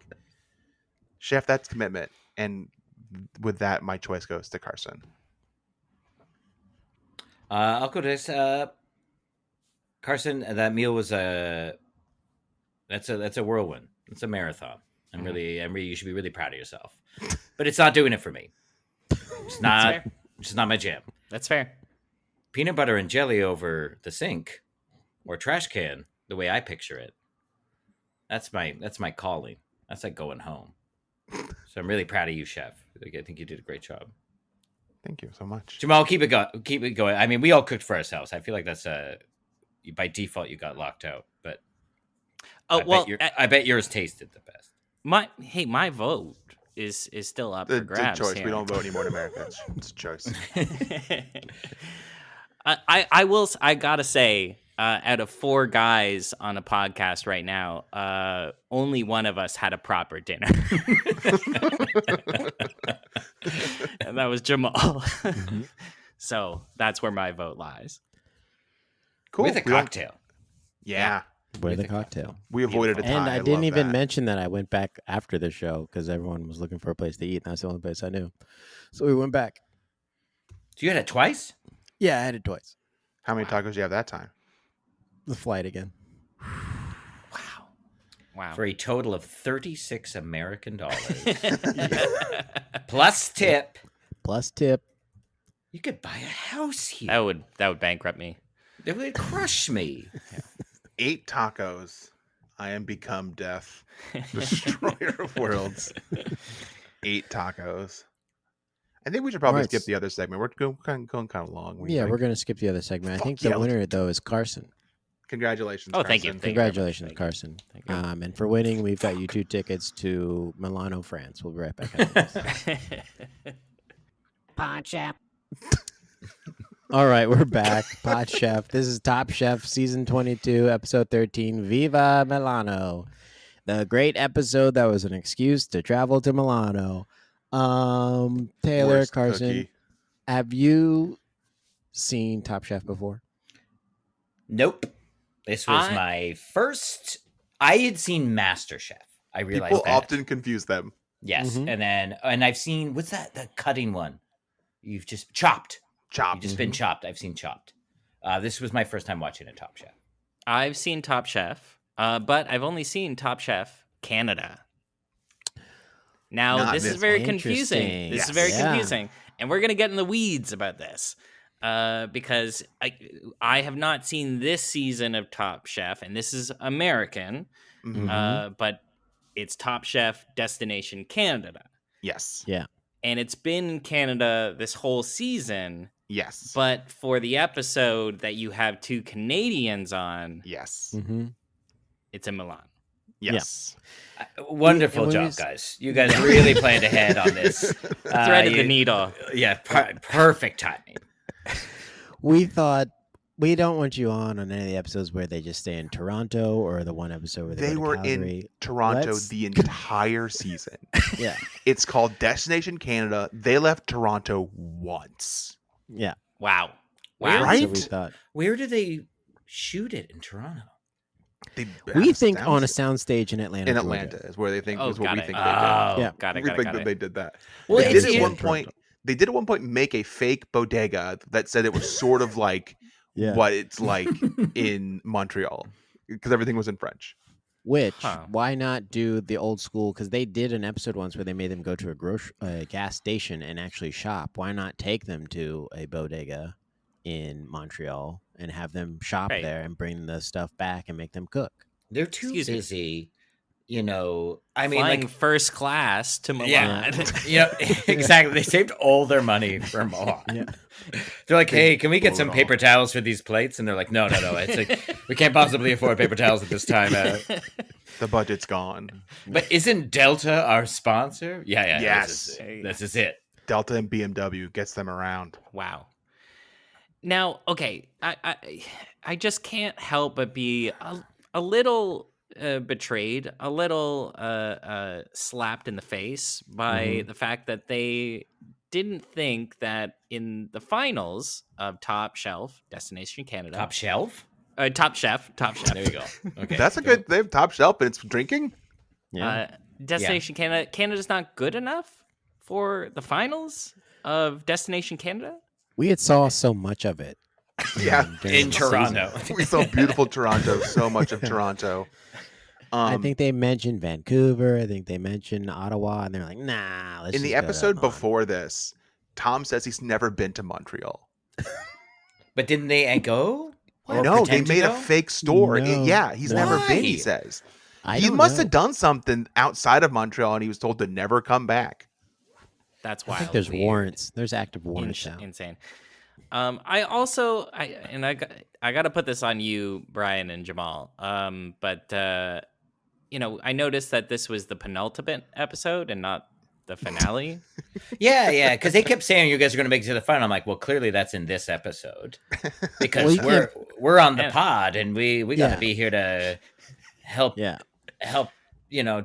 Chef, that's commitment. And with that, my choice goes to Carson. I'll go to this. Carson, that meal was that's a whirlwind. It's a marathon. You should be really proud of yourself. But it's not doing it for me. It's not my jam. That's fair. Peanut butter and jelly over the sink or trash can, the way I picture it. That's my calling. That's like going home. So I'm really proud of you, Chef. I think you did a great job. Thank you so much. Jamal, keep it going. I mean, we all cooked for ourselves. I feel like that's by default you got locked out, but I bet yours tasted the best. My vote is still up for grabs. It's a choice. Here. We don't vote anymore in America. It's a choice. I gotta say, out of 4 guys on a podcast right now, only one of us had a proper dinner. And that was Jamal. Mm-hmm. So that's where my vote lies. Cool. With a cocktail. Yeah. With a cocktail. We avoided a tie. And I didn't even mention that I went back after the show because everyone was looking for a place to eat, and that's the only place I knew. So we went back. So you had it twice? Yeah, I had it twice. How many tacos do you have that time? The flight again. Wow. For a total of $36 American dollars. Plus tip. Plus tip. You could buy a house here. That would bankrupt me. It would crush me. 8 tacos. I am become death. Destroyer of worlds. 8 tacos. I think we should probably skip the other segment. We're going kind of long. We're going to skip the other segment. I think the winner, though, is Carson. Congratulations, Carson. Thank you. Congratulations, Carson. Thank you. And for winning, we've got you 2 tickets to Milano, France. We'll be right back after this. Pod Chef. All right, we're back. Pod Chef. This is Top Chef Season 22, Episode 13, Viva Milano. The great episode that was an excuse to travel to Milano. Taylor, Carson, cookie. Have you seen Top Chef before? Nope. This was my first. I had seen MasterChef. I realized people often confuse them. Yes, and I've seen the cutting one. You've just chopped. You've just been chopped. I've seen Chopped. This was my first time watching a Top Chef. I've seen Top Chef, but I've only seen Top Chef Canada. Now, this is very confusing. This is very confusing. And we're going to get in the weeds about this because I have not seen this season of Top Chef, and this is American, but it's Top Chef Destination Canada. Yes. Yeah. And it's been in Canada this whole season. Yes. But for the episode that you have 2 Canadians on, yes, it's in Milan. Yes. Yeah. Wonderful job, guys. You guys really planned ahead on this. Threaded the needle. Yeah, perfect timing. We thought we don't want you on any of the episodes where they just stay in Toronto or the one episode where they were in Toronto the entire season. Yeah. It's called Destination Canada. They left Toronto once. Yeah. Wow. Right? So we thought. Where do they shoot it in Toronto? We think on a soundstage in Atlanta. In Atlanta is where they think is what we think they did. Yeah, got it. We think that they did that. Well, they did at one point. They did at one point make a fake bodega that said it was sort of like what it's like in Montreal because everything was in French. Which why not do the old school? Because they did an episode once where they made them go to a gas station and actually shop. Why not take them to a bodega in Montreal and have them shop there and bring the stuff back and make them cook? They're too busy. You know, I mean, flying like first class to Milan. Yeah, exactly. They saved all their money for Milan. Yeah. They're like, hey, can we get some paper towels for these plates? And they're like, no. It's like, we can't possibly afford paper towels at this time. The budget's gone. But isn't Delta our sponsor? Yeah. Yes. This is it. Delta and BMW gets them around. Wow. Now, okay, I just can't help but be a little betrayed, a little slapped in the face by the fact that they didn't think that in the finals of Top Shelf Destination Canada. Top Shelf? Top Chef. There you go. Okay. That's a good. They have Top Shelf, and it's drinking. Yeah. Destination Canada. Canada's not good enough for the finals of Destination Canada. We had saw so much of it. In Toronto. We saw beautiful Toronto. So much of Toronto. I think they mentioned Vancouver. I think they mentioned Ottawa, and they're like, "Nah." In the episode before this, Tom says he's never been to Montreal. But didn't they go? No, they made a fake store. No. He's never been. He says he must have done something outside of Montreal, and he was told to never come back. That's why I think there's warrants. There's active warrants now. Insane. I also I got to put this on you, Brian and Jamal. But I noticed that this was the penultimate episode and not the finale. Yeah, because they kept saying you guys are going to make it to the final. I'm like, well, clearly that's in this episode because we're on the pod and we got to be here to help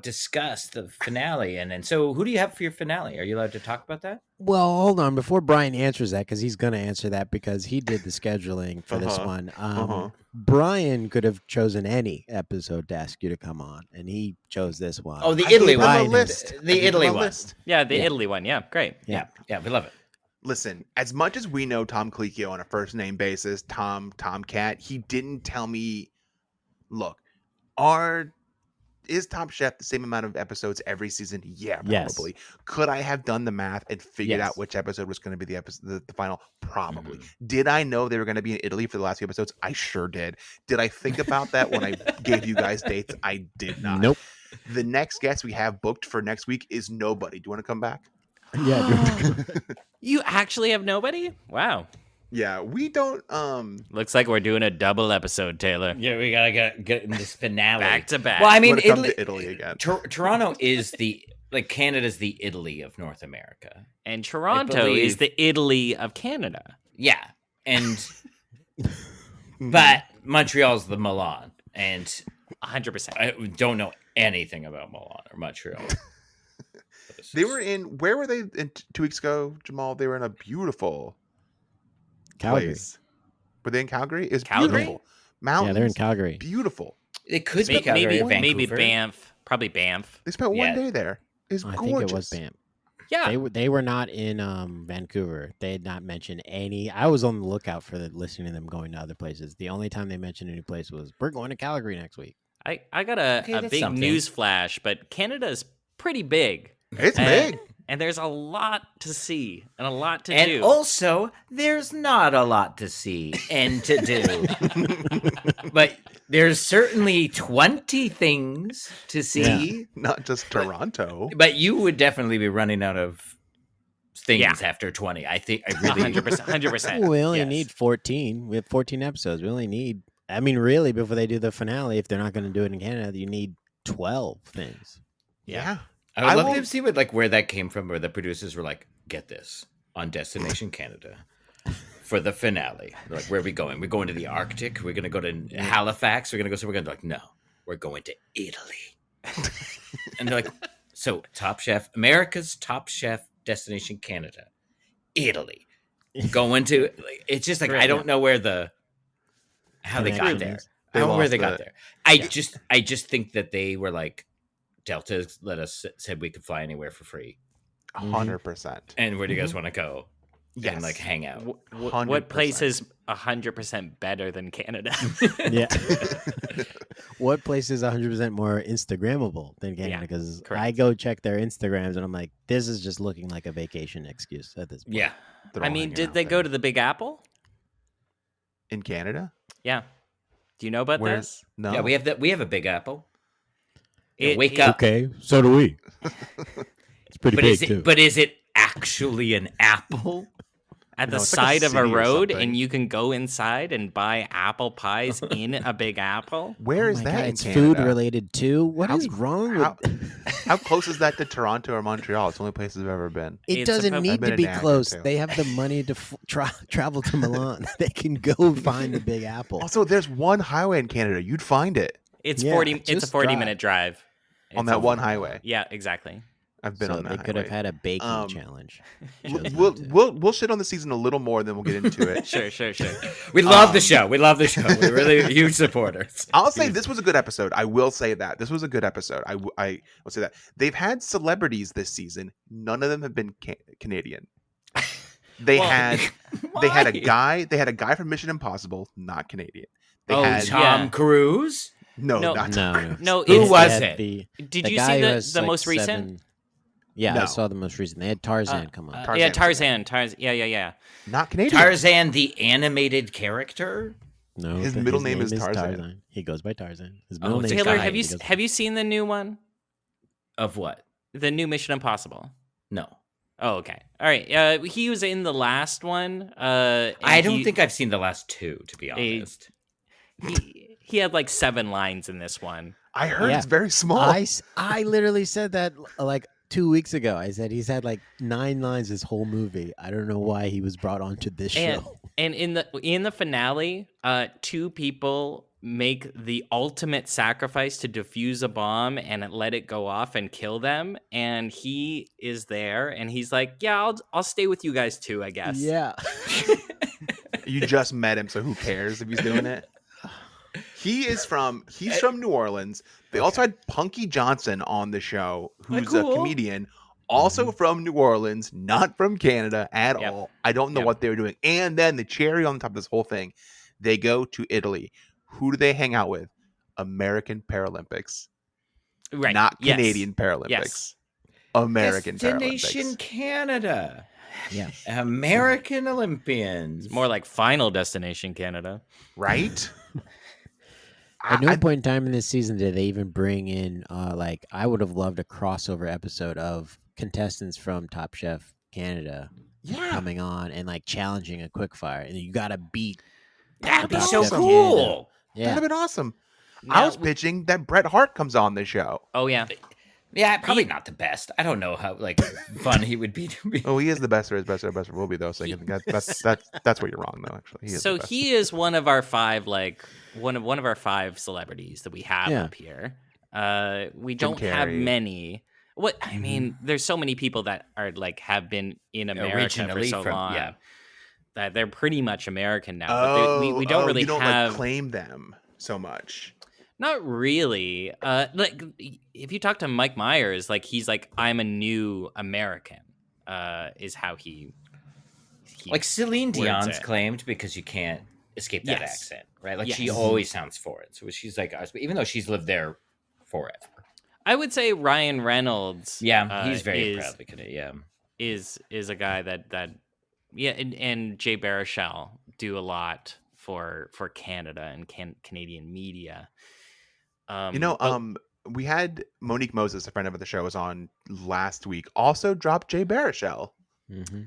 discuss the finale. And so who do you have for your finale? Are you allowed to talk about that? Well, hold on. Before Brian answers that, because he's going to answer that because he did the scheduling for this one. Brian could have chosen any episode to ask you to come on, and he chose this one. Oh, the Italy one. The Italy one. Yeah, the Italy one. Yeah, great. Yeah, we love it. Listen, as much as we know Tom Colicchio on a first name basis, Tomcat, he didn't tell me, look, our Is Top Chef the same amount of episodes every season? Yeah, probably. Yes. Could I have done the math and figured out which episode was going to be the final? Probably. Did I know they were going to be in Italy for the last few episodes? I sure did. Did I think about that when I gave you guys dates? I did not. Nope. The next guest we have booked for next week is nobody. Do you want to come back? Yeah. You actually have nobody? Wow. Yeah, we don't. Looks like we're doing a double episode, Taylor. Yeah, we gotta get in this finale back to back. Well, I mean, Italy again. Toronto is Canada's the Italy of North America, and Toronto is the Italy of Canada. Yeah, and but Montreal's the Milan, and 100%. I don't know anything about Milan or Montreal. They were in. Where were they 2 weeks ago, Jamal? They were in a beautiful. Calgary. Place. Were they in Calgary? It's Calgary? Beautiful. Mountains. Yeah, they're in Calgary. Beautiful. It could be Calgary, maybe Banff. Probably Banff. They spent one day there. It's gorgeous. I think it was Banff. Yeah, they were not in Vancouver. They had not mentioned any. I was on the lookout for listening to them going to other places. The only time they mentioned any place was we're going to Calgary next week. I got a big news flash, but Canada's pretty big. It's big. And there's a lot to see and a lot to do. And also, there's not a lot to see and to do. But there's certainly 20 things to see. Yeah. Not just Toronto. But you would definitely be running out of things after 20. I think I really 100%. We only need 14. We have 14 episodes. We only need, I mean, really, before they do the finale, if they're not going to do it in Canada, you need 12 things. Yeah. I would love to see where that came from, where the producers were like, get this, on Destination Canada for the finale. They're like, where are we going? We're going to the Arctic. We're going to go to Halifax. We're going to go. So we're going to be like, no, we're going to Italy. And they're like, so Top Chef, America's Top Chef, Destination Canada, Italy. Going to, it's just like, I don't know how they got there. I don't know where they got there. I just think that they were like, Delta said we could fly anywhere for free. 100%. And where do you guys want to go? Yes. And hang out. What place is 100% better than Canada? Yeah. What place is 100% more Instagrammable than Canada? Because I go check their Instagrams and I'm like, this is just looking like a vacation excuse at this point. Yeah. I mean, did they go to the Big Apple? In Canada? Yeah. Do you know about this? No. Yeah, we have a Big Apple. Wake up. Okay, so do we. It's pretty big too. But is it actually an apple? At the side of a road, and you can go inside and buy apple pies in a Big Apple? Where is that God, in it's Canada? food related too. What is wrong with... How close is that to Toronto or Montreal? It's the only places I've ever been. It doesn't need to be close. They have the money to travel to Milan. They can go find the Big Apple. Also, there's one highway in Canada. You'd find it. It's a 40-minute drive. On that one highway. Yeah, exactly. I've been on that. They could have had a baking challenge. We'll shit on the season a little more, then we'll get into it. Sure. We love the show. We're really huge supporters. I'll say this was a good episode. I will say that this was a good episode. I will say that they've had celebrities this season. None of them have been Canadian. They had a guy. They had a guy from Mission Impossible, not Canadian. They had Tom Cruise. No. Who was it? Did you see the most recent? Yeah, I saw the most recent. They had Tarzan come on. Tarzan. Yeah. Not Canadian. Tarzan, the animated character. No, his middle name is Tarzan. He goes by Tarzan. His middle name Taylor, is have you seen the new one? Of what? The new Mission Impossible. No. Oh, okay. All right. He was in the last one. I don't think I've seen the last two, to be honest. He had like 7 lines in this one. I heard it's very small. I literally said that like 2 weeks ago. I said he's had like 9 lines this whole movie. I don't know why he was brought onto this show. And in the finale, 2 people make the ultimate sacrifice to defuse a bomb and let it go off and kill them. And he is there, and he's like, "Yeah, I'll stay with you guys too, I guess." Yeah. You just met him, so who cares if he's doing it? He's from New Orleans. They also had Punky Johnson on the show, who's a comedian, also from New Orleans, not from Canada at all. I don't know what they were doing. And then the cherry on top of this whole thing, they go to Italy. Who do they hang out with? American Paralympics. Right. Not Canadian Paralympics. Yes. American Destination Paralympics. Canada. Yeah. American Olympians. It's more like Final Destination Canada. Right? At no point in time in this season did they even bring in, like, I would have loved a crossover episode of contestants from Top Chef Canada coming on and, like, challenging a quickfire. And you got to beat. That'd be Top so Chef cool. Canada. Yeah. That'd have been awesome. Now, I was pitching that Bret Hart comes on the show. Oh, yeah. Yeah, probably not the best. I don't know how like fun he would be to be. Oh, he is the best. Or his best. Or best will be though. So that's where you're wrong though. Actually, He is one of our five, like one of our five celebrities that we have up here. We don't have many. What I mean, there's so many people that are like have been in America for so long that they're pretty much American now. But we don't really have like, claim them so much. Not really. Like if you talk to Mike Myers, like he's like, I'm a new American. Is how he like Celine Dion's claimed because you can't escape that accent, right? Like she always sounds foreign. So she's like us, but even though she's lived there forever. I would say Ryan Reynolds. Yeah, he's very proudly Canadian. Is a guy that and Jay Baruchel do a lot for Canada and Canadian media. We had Monique Moses, a friend of the show, was on last week. Also dropped Jay Baruchel. Mm-hmm.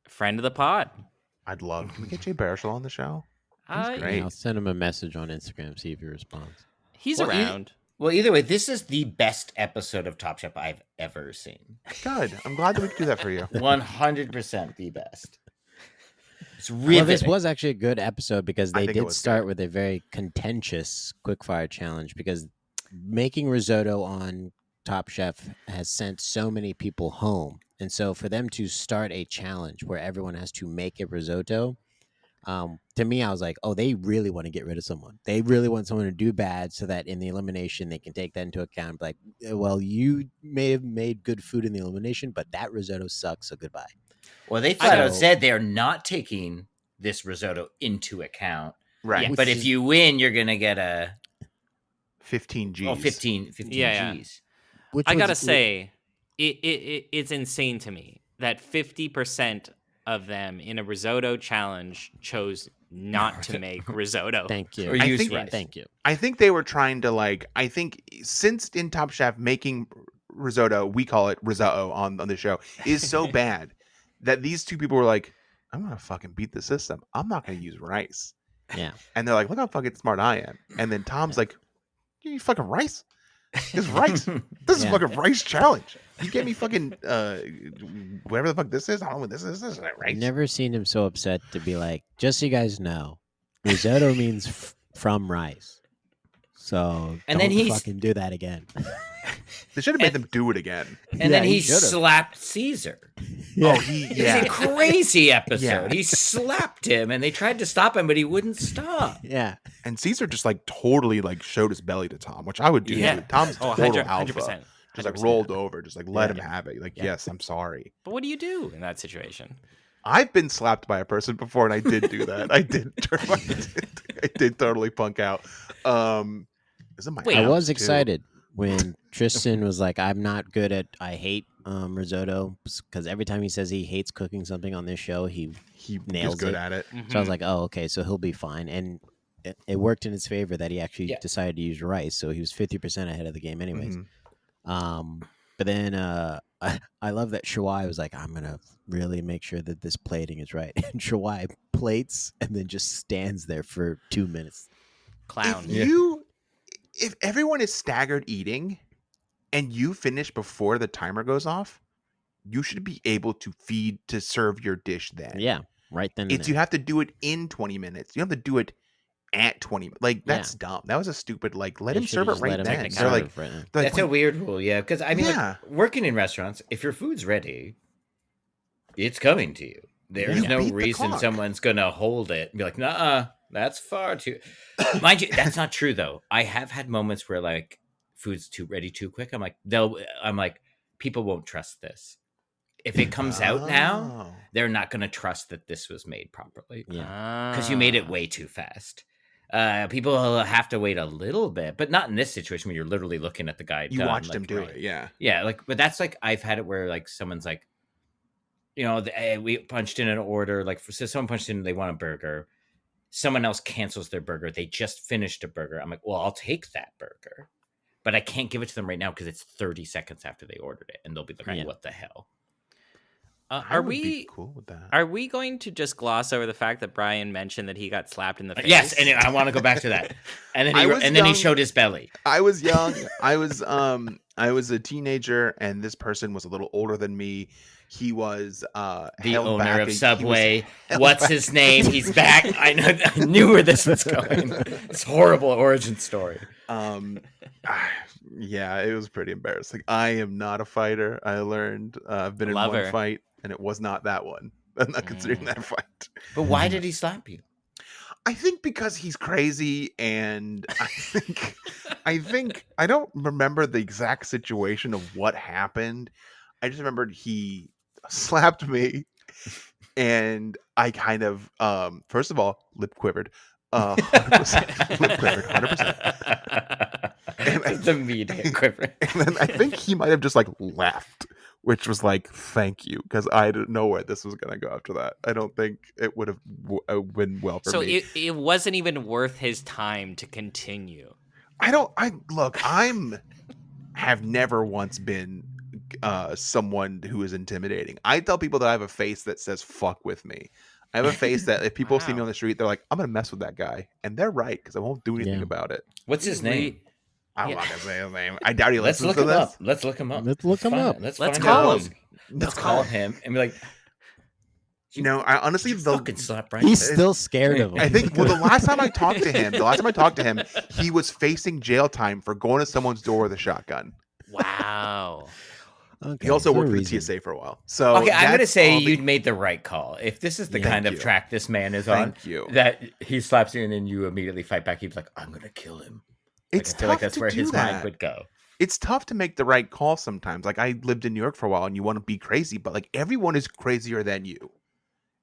Friend of the pod. I'd love. Can we get Jay Baruchel on the show? He's great. Yeah, I'll send him a message on Instagram, see if he responds. He's around. Well, either way, this is the best episode of Top Chef I've ever seen. Good. I'm glad that we could do that for you. 100% the best. It's riveting. Well, this was actually a good episode because they did start good. with a very contentious quickfire challenge because making risotto on Top Chef has sent so many people home. And so for them to start a challenge where everyone has to make a risotto, to me, I was like, oh, they really want to get rid of someone. They really want someone to do bad so that in the elimination, they can take that into account and be like, well, you may have made good food in the elimination, but that risotto sucks, so goodbye. Well, they flat out said they're not taking this risotto into account. Right. Yeah, but if you win, you're going to get a 15 Gs. Oh, 15 Gs. I got to say, it's insane to me that 50% of them in a risotto challenge chose not to make risotto. Thank you. Or use rice. Thank you. I think they were trying to since in Top Chef making risotto, we call it risotto on the show, is so bad that these two people were like, I'm going to fucking beat the system. I'm not going to use rice. Yeah. And they're like, look how fucking smart I am. And then Tom's like, you fucking rice? It's rice. This is fucking rice challenge. You gave me fucking whatever the fuck this is. I don't know what this is. This is rice. I've never seen him so upset to be like, just so you guys know, risotto means from rice. So and don't then he fucking do that again. They should have made them do it again. And then he slapped Caesar. Yeah. It's a crazy episode. Yeah. He slapped him, and they tried to stop him, but he wouldn't stop. Yeah. And Caesar just totally showed his belly to Tom, which I would do too. Tom's total 100%, alpha. 100%. Just rolled over, just let him have it. Yes, I'm sorry. But what do you do in that situation? I've been slapped by a person before, and I did do that. I did totally punk out. I was excited when Tristan was like, I'm not good at, I hate risotto, because every time he says he hates cooking something on this show, he nails good at it. Mm-hmm. So I was like, oh, okay, so he'll be fine. And it worked in his favor that he actually decided to use rice, so he was 50% ahead of the game anyways. Mm-hmm. But then I love that Shawai was like, I'm going to really make sure that this plating is right. And Shawai plates and then just stands there for 2 minutes. Clown. If everyone is staggered eating and you finish before the timer goes off, you should be able to serve your dish then. Yeah, right then. You have to do it in 20 minutes. You have to do it at 20. That's dumb. That was a stupid, let him serve it right then. That's a weird rule, yeah. Because, I mean, working in restaurants, if your food's ready, it's coming to you. There's no reason someone's going to hold it and be like, nah, that's far too... Mind you, that's not true, though. I have had moments where, food's too ready too quick. I'm like, people won't trust this. If it comes out now, they're not going to trust that this was made properly. Yeah. Because you made it way too fast. People have to wait a little bit, but not in this situation where you're literally looking at the guy. You watched him do it, yeah. Like, but that's like I've had it where like someone's like, we punched in an order. Like, so someone punched in, they want a burger. Someone else cancels their burger. They just finished a burger. I'm like, well, I'll take that burger, but I can't give it to them right now because it's 30 seconds after they ordered it, and they'll be like, what the hell? Are we be cool with that? Are we going to just gloss over the fact that Brian mentioned that he got slapped in the face? Yes, and I want to go back to that. And then then he showed his belly. I was young. I was a teenager, and this person was a little older than me. He was the owner of Subway. What's his name? He's back. I knew where this was going. It's horrible origin story. Yeah, it was pretty embarrassing. I am not a fighter. I learned I've been in one fight, and it was not that one. I'm not considering that a fight. But why did he slap you? I think because he's crazy, and I think I don't remember the exact situation of what happened. I just remembered he slapped me, and I kind of first of all lip quivered. 100%. Lip quivered, 100%. It's immediate quivering. And then I think he might have just like left, which was like, thank you, because I didn't know where this was going to go after that. I don't think it would have been well for me. So it wasn't even worth his time to continue. Have never once been someone who is intimidating. I tell people that I have a face that says fuck with me. I have a face that if people see me on the street, they're like, I'm going to mess with that guy. And they're right, because I won't do anything about it. What's his name? I'm not going to say his name. I doubt he Let's listens look to him this. up. Let's look him up. Let's call him. Let's call him and be like, I honestly, fucking slap Brian. He's still scared of him. I think, the last time I talked to him, he was facing jail time for going to someone's door with a shotgun. Wow. Okay, he also worked for the TSA for a while. So okay, I'm going to say you made the right call. If this is the kind of track this man is on, that he slaps you and then you immediately fight back, he's like, I'm going to kill him. I feel like that's where his mind would go. It's tough to make the right call sometimes. Like, I lived in New York for a while, and you want to be crazy, but like everyone is crazier than you.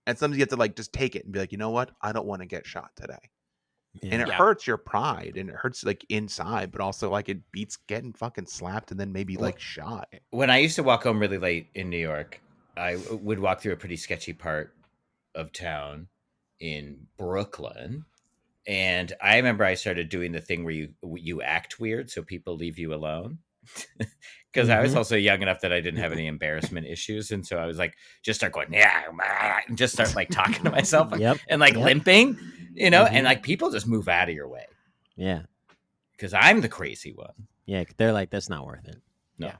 And sometimes you have to like just take it and be like, you know what? I don't want to get shot today. Yeah. And it hurts your pride, and it hurts like inside, but also like it beats getting fucking slapped and then maybe like shot. When I used to walk home really late in New York, I would walk through a pretty sketchy part of town in Brooklyn. And I remember I started doing the thing where you act weird so people leave you alone. Because I was also young enough that I didn't have any embarrassment issues. And so I was like, just start going, and just start like talking to myself and like limping, and like people just move out of your way. Yeah. Because I'm the crazy one. Yeah. They're like, that's not worth it. No, yeah.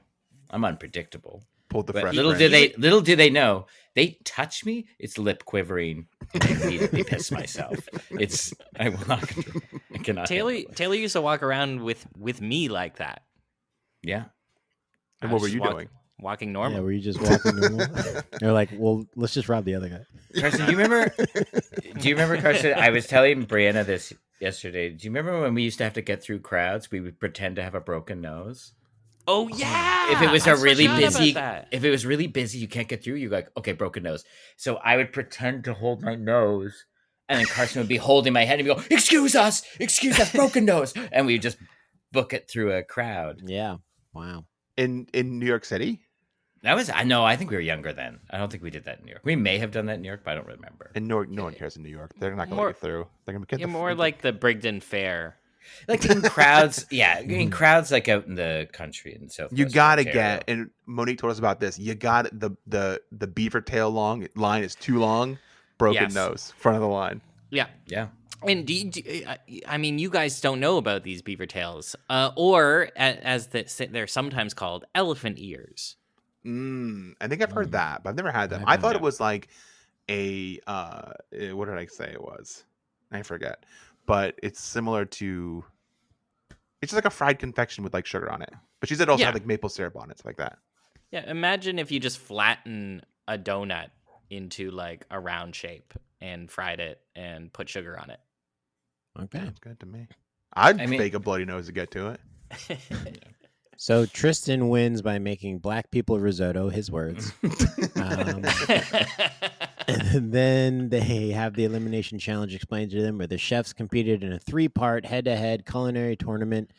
I'm unpredictable. Pulled the fresh. Little do they know, they touch me, it's lip quivering, and I immediately piss myself. I will not. I cannot. Taylor used to walk around with me like that. Yeah. And what were you doing? Walking normal. Yeah, were you just walking normal? They're like, well, let's just rob the other guy. Carson, do you remember, Carson? I was telling Brianna this yesterday. Do you remember when we used to have to get through crowds? We would pretend to have a broken nose. Oh yeah. If it was really busy, you can't get through. You're like, okay, broken nose. So I would pretend to hold my nose, and then Carson would be holding my head and be go, excuse us, broken nose, and we would just book it through a crowd. Yeah. Wow. In New York City? I think we were younger then. I don't think we did that in New York. We may have done that in New York, but I don't remember. And no one cares in New York. They're not going to let you through. They're going to get more like the Brigden Fair. Like in crowds, in crowds like out in the country and so. You gotta get, and Monique told us about this. You got the beaver tail line is too long. Broken nose, front of the line. Yeah. And you guys don't know about these beaver tails, or as they're sometimes called, elephant ears. I think I've heard that, but I've never had them. I thought it was like a what did I say it was? I forget. But it's similar to, it's just like a fried confection with like sugar on it. But she said also had like maple syrup on it, stuff like that. Yeah, imagine if you just flatten a donut into like a round shape and fried it and put sugar on it. Okay, sounds good to me. I'd fake a bloody nose to get to it. So Tristan wins by making black people risotto. His words. And then they have the elimination challenge explained to them, where the chefs competed in a 3-part head-to-head culinary tournament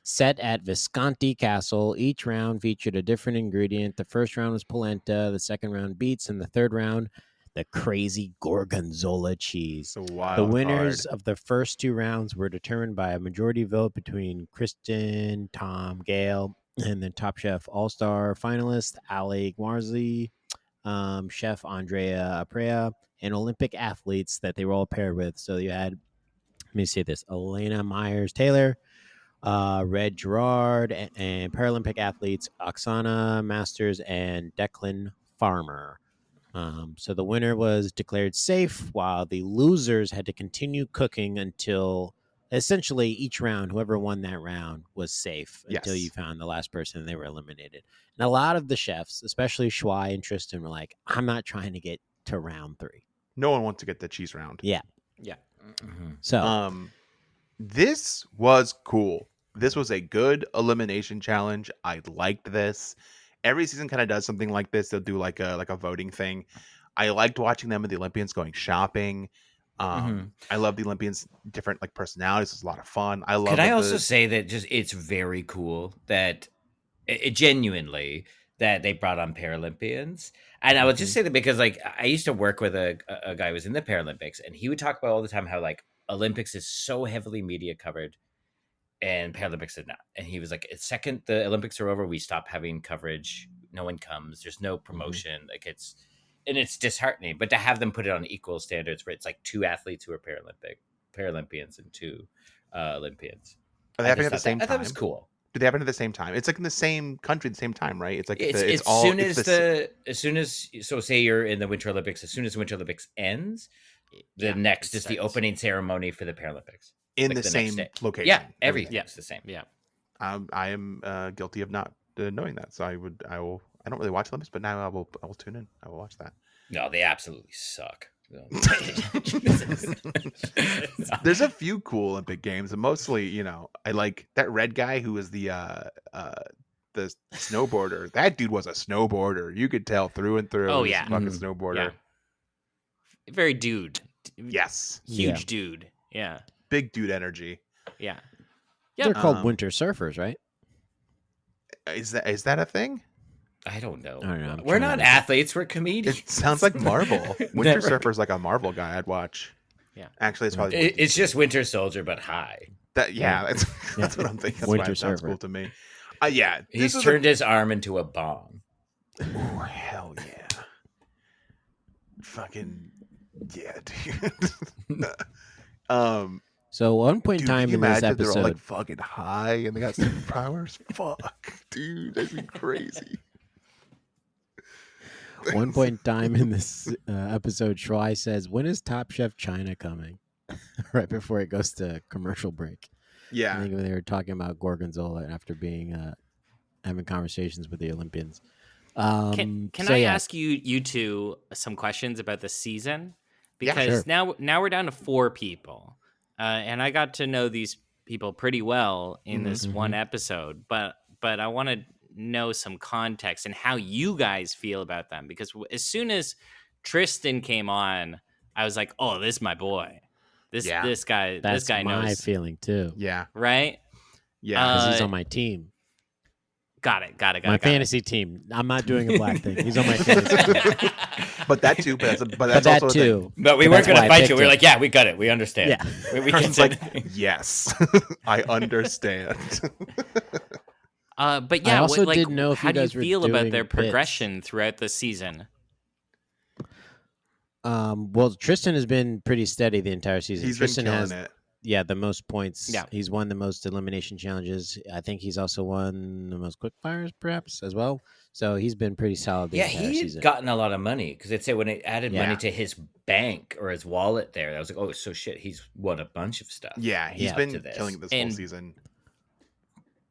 set at Visconti Castle. Each round featured a different ingredient. The first round was polenta, the second round beets, and the third round the crazy gorgonzola cheese. The winners of the first 2 rounds were determined by a majority vote between Kristen, Tom, Gail, and the Top Chef All-Star finalist Ali Gwarzi, Chef Andrea Aprea, and Olympic athletes that they were all paired with. So you had, let me see this, Elena Myers-Taylor, Red Gerard, and Paralympic athletes Oksana Masters and Declan Farmer. So the winner was declared safe, while the losers had to continue cooking until essentially each round, whoever won that round was safe until you found the last person and they were eliminated. And a lot of the chefs, especially Shuai and Tristan, were like, I'm not trying to get to round 3. No one wants to get the cheese round. Yeah. Mm-hmm. So this was cool. This was a good elimination challenge. I liked this. Every season kind of does something like this. They'll do like a voting thing. I liked watching them and the Olympians going shopping. I love the Olympians' different like personalities. It's a lot of fun. I love. Can I also say that just it's very cool that it genuinely that they brought on Paralympians, and I would just say that because like I used to work with a guy who was in the Paralympics, and he would talk about all the time how like Olympics is so heavily media covered, and Paralympics is not. And he was like, the second the Olympics are over, we stop having coverage. No one comes. There's no promotion. Like it's disheartening. But to have them put it on equal standards, where it's like 2 athletes who are Paralympians and 2 Olympians. Are they happening at the same time? I thought it was cool. Do they happen at the same time? It's like in the same country at the same time, right? It's like as soon as so say you're in the Winter Olympics, as soon as the Winter Olympics ends, the next is the opening ceremony for the Paralympics. In like the same location. Yeah, everything's the same. Yeah. I am guilty of not knowing that. So I don't really watch Olympics, but now I will tune in. I will watch that. No, they absolutely suck. There's a few cool Olympic games, and mostly, I like that red guy who was the snowboarder. That dude was a snowboarder. You could tell through and through. Oh yeah, fucking snowboarder. Yeah. Very dude. Yes, huge dude. Yeah, big dude energy. Yeah. They're called winter surfers, right? Is that a thing? I don't know. We're not athletes. We're comedians. It sounds like Marvel. Winter Surfer's like a Marvel guy I'd watch. Yeah. Actually, it's probably it's just Winter Soldier, but high. That's what I'm thinking. That's Winter why it sounds Surfer. cool to me. Yeah. He's turned his arm into a bomb. Oh hell yeah! Fucking yeah, dude. So one point in time in this episode, they're all like fucking high and they got superpowers. Fuck, dude, that'd be crazy. One point in time in this episode, Shuai says, "When is Top Chef China coming?" Right before it goes to commercial break. Yeah, I think when they were talking about gorgonzola after being having conversations with the Olympians. Can I ask you two some questions about the season? Because now we're down to 4 people, and I got to know these people pretty well in this one episode. But I want to know some context and how you guys feel about them, because as soon as Tristan came on, I was like, "Oh, this is my boy. This guy. That's this guy knows." my feeling too. Yeah. Right. Yeah, because he's on my team. Got it. My fantasy team. I'm not doing a black thing. He's on my fantasy team. But that too. But that's that also too. But we weren't going to fight you. We were like, yeah, we got it. We understand. Yeah. We can like, yes, I understand. But yeah, I also didn't know if how you guys do you were feel about doing their bits. progression throughout the season? Well, Tristan has been pretty steady the entire season. Tristan been killing has it. the most points. Yeah. He's won the most elimination challenges. I think he's also won the most quick fires, perhaps, as well. So he's been pretty solid the entire season. He's gotten a lot of money, because they'd say when it added money to his bank or his wallet there, I was like, oh, so shit, he's won a bunch of stuff. Yeah, he's been killing it this whole season.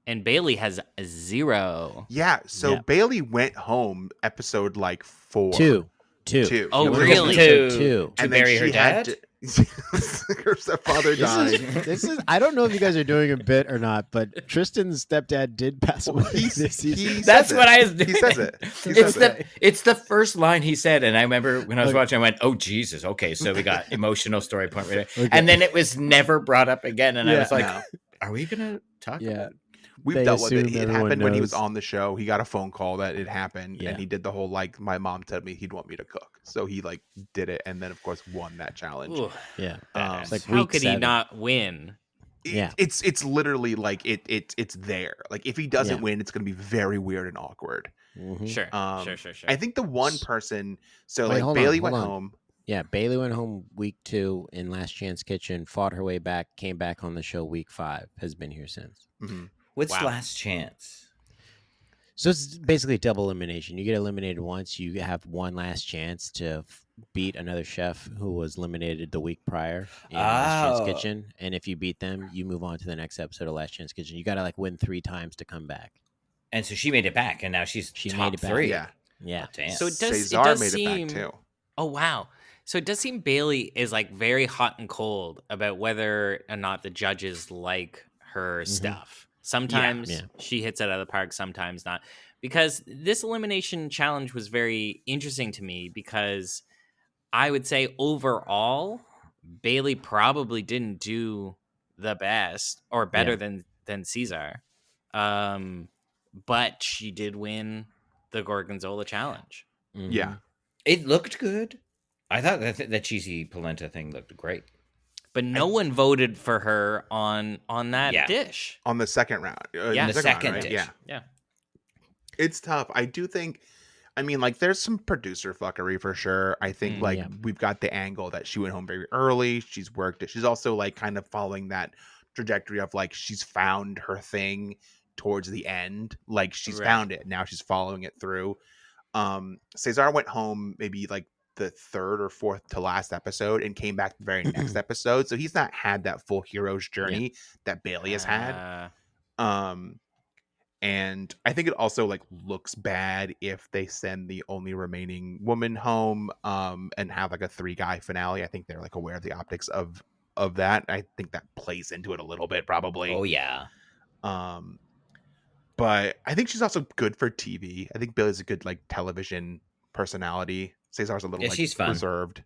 And Bailey has 0. Yeah, so Bailey went home episode like 4. 2. Two. Oh, really? Two. To bury her dad? Her stepfather died. This is. I don't know if you guys are doing a bit or not, but Tristan's stepdad did pass away this season. That's what I was doing. He says it. It's the first line he said, and I remember when I was watching, I went, "Oh Jesus!" Okay, so we got emotional story point right there, and then it was never brought up again, and I was like, "Are we gonna talk about it?" We've dealt with it. It happened when he was on the show. He got a phone call that it happened, and he did the whole like my mom told me he'd want me to cook, so he like did it, and then of course won that challenge. Ooh, yeah, like how could he not win? It's literally like it's there. Like if he doesn't win, it's going to be very weird and awkward. Mm-hmm. Sure. I think the one person. So like Bailey went home. Yeah, Bailey went home week 2 in Last Chance Kitchen, fought her way back, came back on the show week 5, has been here since. Mm-hmm. What's Last Chance? So it's basically double elimination. You get eliminated once, you have one last chance to beat another chef who was eliminated the week prior in Last Chance Kitchen. And if you beat them, you move on to the next episode of Last Chance Kitchen. You got to like win 3 times to come back. And so she made it back, and now she top made it back. 3. Yeah. Yeah. Oh, damn. So it does Cesar made seem, it back too. Oh, wow. So it does seem Bailey is like very hot and cold about whether or not the judges like her stuff. Sometimes she hits it out of the park, sometimes not. Because this elimination challenge was very interesting to me because I would say overall, Bailey probably didn't do the best or better than Cesar. But she did win the Gorgonzola challenge. Mm-hmm. Yeah. It looked good. I thought that cheesy polenta thing looked great. But no one voted for her on that dish. On the second round. The second round, right? dish. Yeah. It's tough. I do think, I mean, like, there's some producer fuckery for sure. I think, we've got the angle that she went home very early. She's worked it. She's also, like, kind of following that trajectory of, like, she's found her thing towards the end. Like, she's found it. Now she's following it through. Cesar went home maybe, like, the 3rd or 4th to last episode and came back the very next episode. So he's not had that full hero's journey that Bailey has had. And I think it also like looks bad if they send the only remaining woman home and have like a 3-guy finale. I think they're like aware of the optics of that. I think that plays into it a little bit probably. Oh yeah. But I think she's also good for TV. I think Bailey's a good like television personality. Cesar's a little like she's fun. reserved.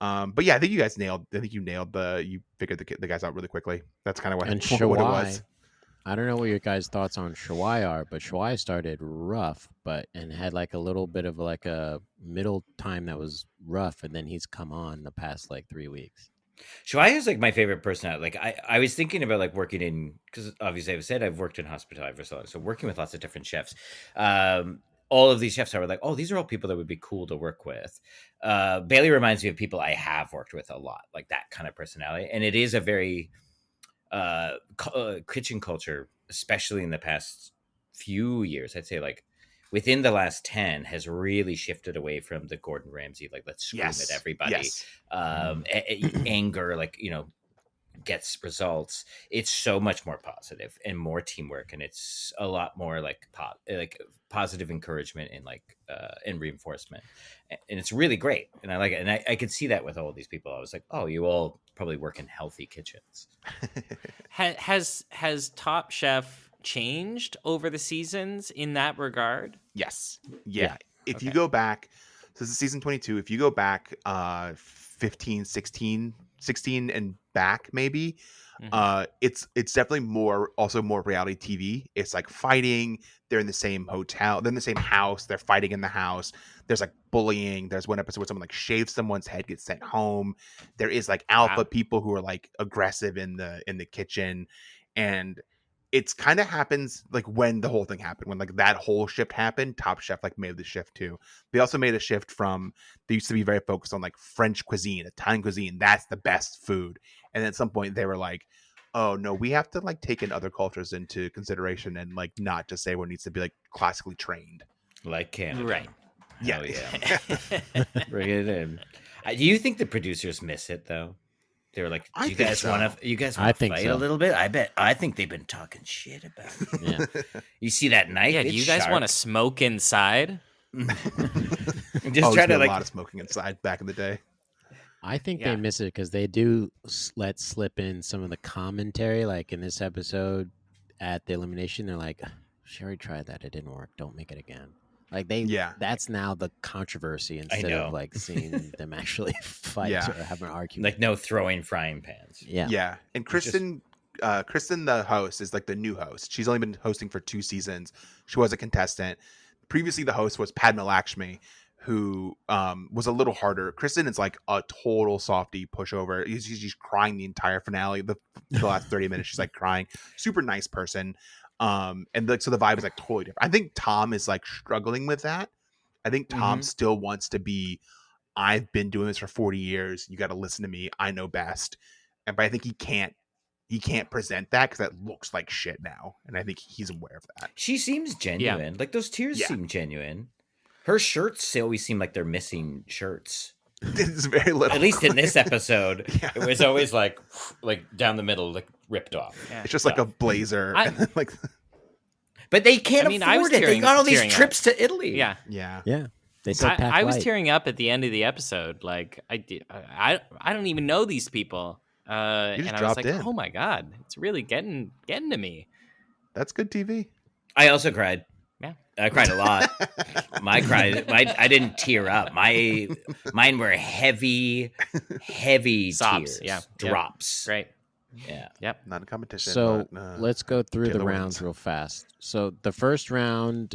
But yeah, I think you guys nailed. I think you nailed you figured the guys out really quickly. That's kind of what it was. I don't know what your guys' thoughts on Shawai are, but Shawai started rough, and had like a little bit of like a middle time that was rough, and then he's come on the past like 3 weeks. Shawai is like my favorite personality. Like I was thinking about like working in, because obviously I've said I've worked in hospitality for so long, so working with lots of different chefs. All of these chefs I were like, oh, these are all people that would be cool to work with. Bailey reminds me of people I have worked with a lot, like that kind of personality. And it is a very kitchen culture, especially in the past few years, I'd say like within the last 10 has really shifted away from the Gordon Ramsay, like let's scream at everybody. Anger, like, you know, gets results. It's so much more positive and more teamwork, and it's a lot more like positive encouragement and like and reinforcement, and it's really great, and I like it. And I could see that with all of these people. I was like, oh, you all probably work in healthy kitchens. Has Top Chef changed over the seasons in that regard? Yes. Yeah. If you go back, so this is season 22. If you go back 15, 16 and back maybe, it's definitely more reality TV. It's like fighting. They're in the same hotel. They're in the same house. They're fighting in the house. There's like bullying. There's one episode where someone like shaves someone's head, gets sent home. There is like alpha people who are like aggressive in the kitchen, and it's kind of happens like when the whole thing happened, when like that whole shift happened. Top Chef like made the shift too. They also made a shift from, they used to be very focused on like French cuisine, Italian cuisine. That's the best food. And at some point they were like, oh no, we have to like take in other cultures into consideration and like not just say one needs to be like classically trained. Like Canada. Right. Yeah. Bring it in. Do you think the producers miss it though? They were like, "You guys want to fight a little bit?" I think they've been talking shit about it. Yeah. You see that knife? Yeah. Do you guys want to smoke inside? Just try to a lot of smoking inside back in the day. I think they miss it because they do let slip in some of the commentary. Like in this episode at the elimination, they're like, "She already tried that; it didn't work. Don't make it again." Like that's now the controversy instead of like seeing them actually fight or have an argument. Like no throwing frying pans. Yeah. And Kristen, Kristen, the host, is like the new host. She's only been hosting for 2 seasons. She was a contestant. Previously, the host was Padma Lakshmi, who was a little harder. Kristen is like a total softie pushover. She's crying the entire finale. The last 30 minutes, she's like crying. Super nice person. And so the vibe is like totally different. I think Tom is like struggling with that. I think Tom still wants to be, I've been doing this for 40 years. You got to listen to me. I know best. But I think he can't present that because that looks like shit now. And I think he's aware of that. She seems genuine. Like those tears seem genuine. Her shirts always seem like they're missing shirts. It's very little. At least in this episode, it was always like down the middle, like ripped off. Yeah. It's just like a blazer. And then like, but they can't afford it. They got all these trips to Italy. Yeah. They said I was tearing up at the end of the episode. Like I don't even know these people. And I was like, oh my God, it's really getting to me. That's good TV. I also cried. Yeah, I cried a lot. I didn't tear up. Mine were heavy sobs. tears. Drops. Right. Yeah. Yep. Not a competition. So but, let's go through the Taylor rounds wins. real fast. So the first round,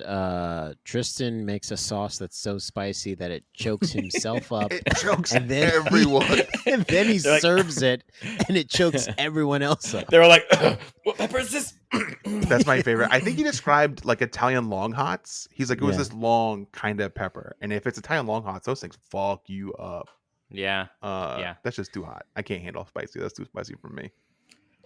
Tristan makes a sauce that's so spicy that it chokes himself up. It chokes and then everyone. And then he serves it, and it chokes everyone else up. They were like, "What pepper is this?" That's my favorite. I think he described like Italian long hots. He's like, it was this long kind of pepper. And if it's Italian long hots, those things fuck you up. Yeah. That's just too hot. I can't handle spicy. That's too spicy for me.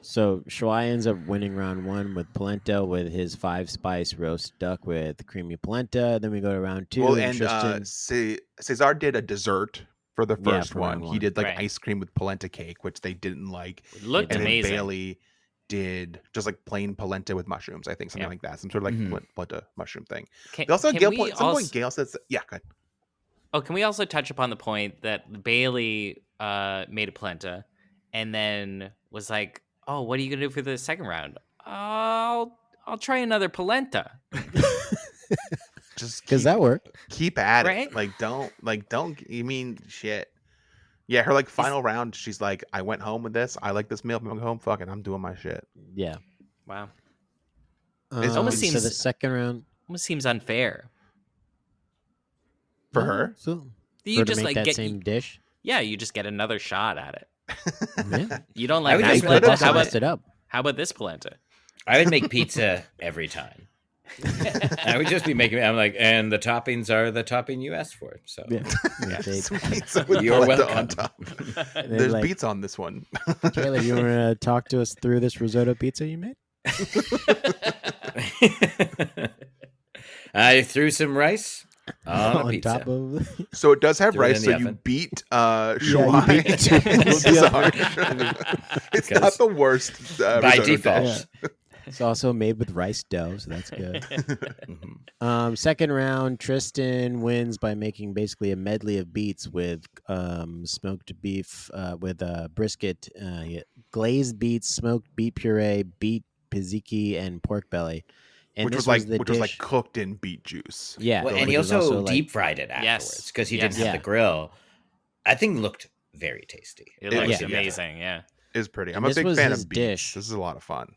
So Shwai ends up winning round 1 with polenta with his 5-spice roast duck with creamy polenta. Then we go to round 2. Well, and Cesar did a dessert for the first one. He did like ice cream with polenta cake, which they didn't like. It looked amazing. Bailey did just like plain polenta with mushrooms, I think, something like that. Some sort of like polenta mushroom thing. They also, Gail says, yeah, go ahead. Oh, can we also touch upon the point that Bailey made a polenta and then was like, oh, what are you going to do for the second round? I'll try another polenta. Just because that worked. Keep at right? it. Don't, you mean shit. Yeah, her like final round, she's like, I went home with this. I like this meal. I'm going home. Fuck it. I'm doing my shit. Yeah. Wow. It almost seems, so the second round almost seems unfair. For her? So, you just make like that get same dish? Yeah, you just get another shot at it. Yeah. You don't like that polenta? How about this polenta? I would make pizza every time. I would just be making. I'm like, and the toppings are the topping you asked for. So you're welcome. On top. There's beets on this one. Taylor, you want to talk to us through this risotto pizza you made? I threw some rice on pizza. Top of... So it does have rice. So you beat Shwai. It's not the worst by default. It's also made with rice dough, so that's good. Second round, Tristan wins by making basically a medley of beets with smoked beef with brisket, glazed beets, smoked beet puree, beet pizziki, and pork belly. And which was like cooked in beet juice. Yeah, well, and he also deep fried it afterwards because he didn't have the grill. I think looked very tasty. It looked amazing. Yeah, it's pretty. I'm a big fan of beets. This is a lot of fun.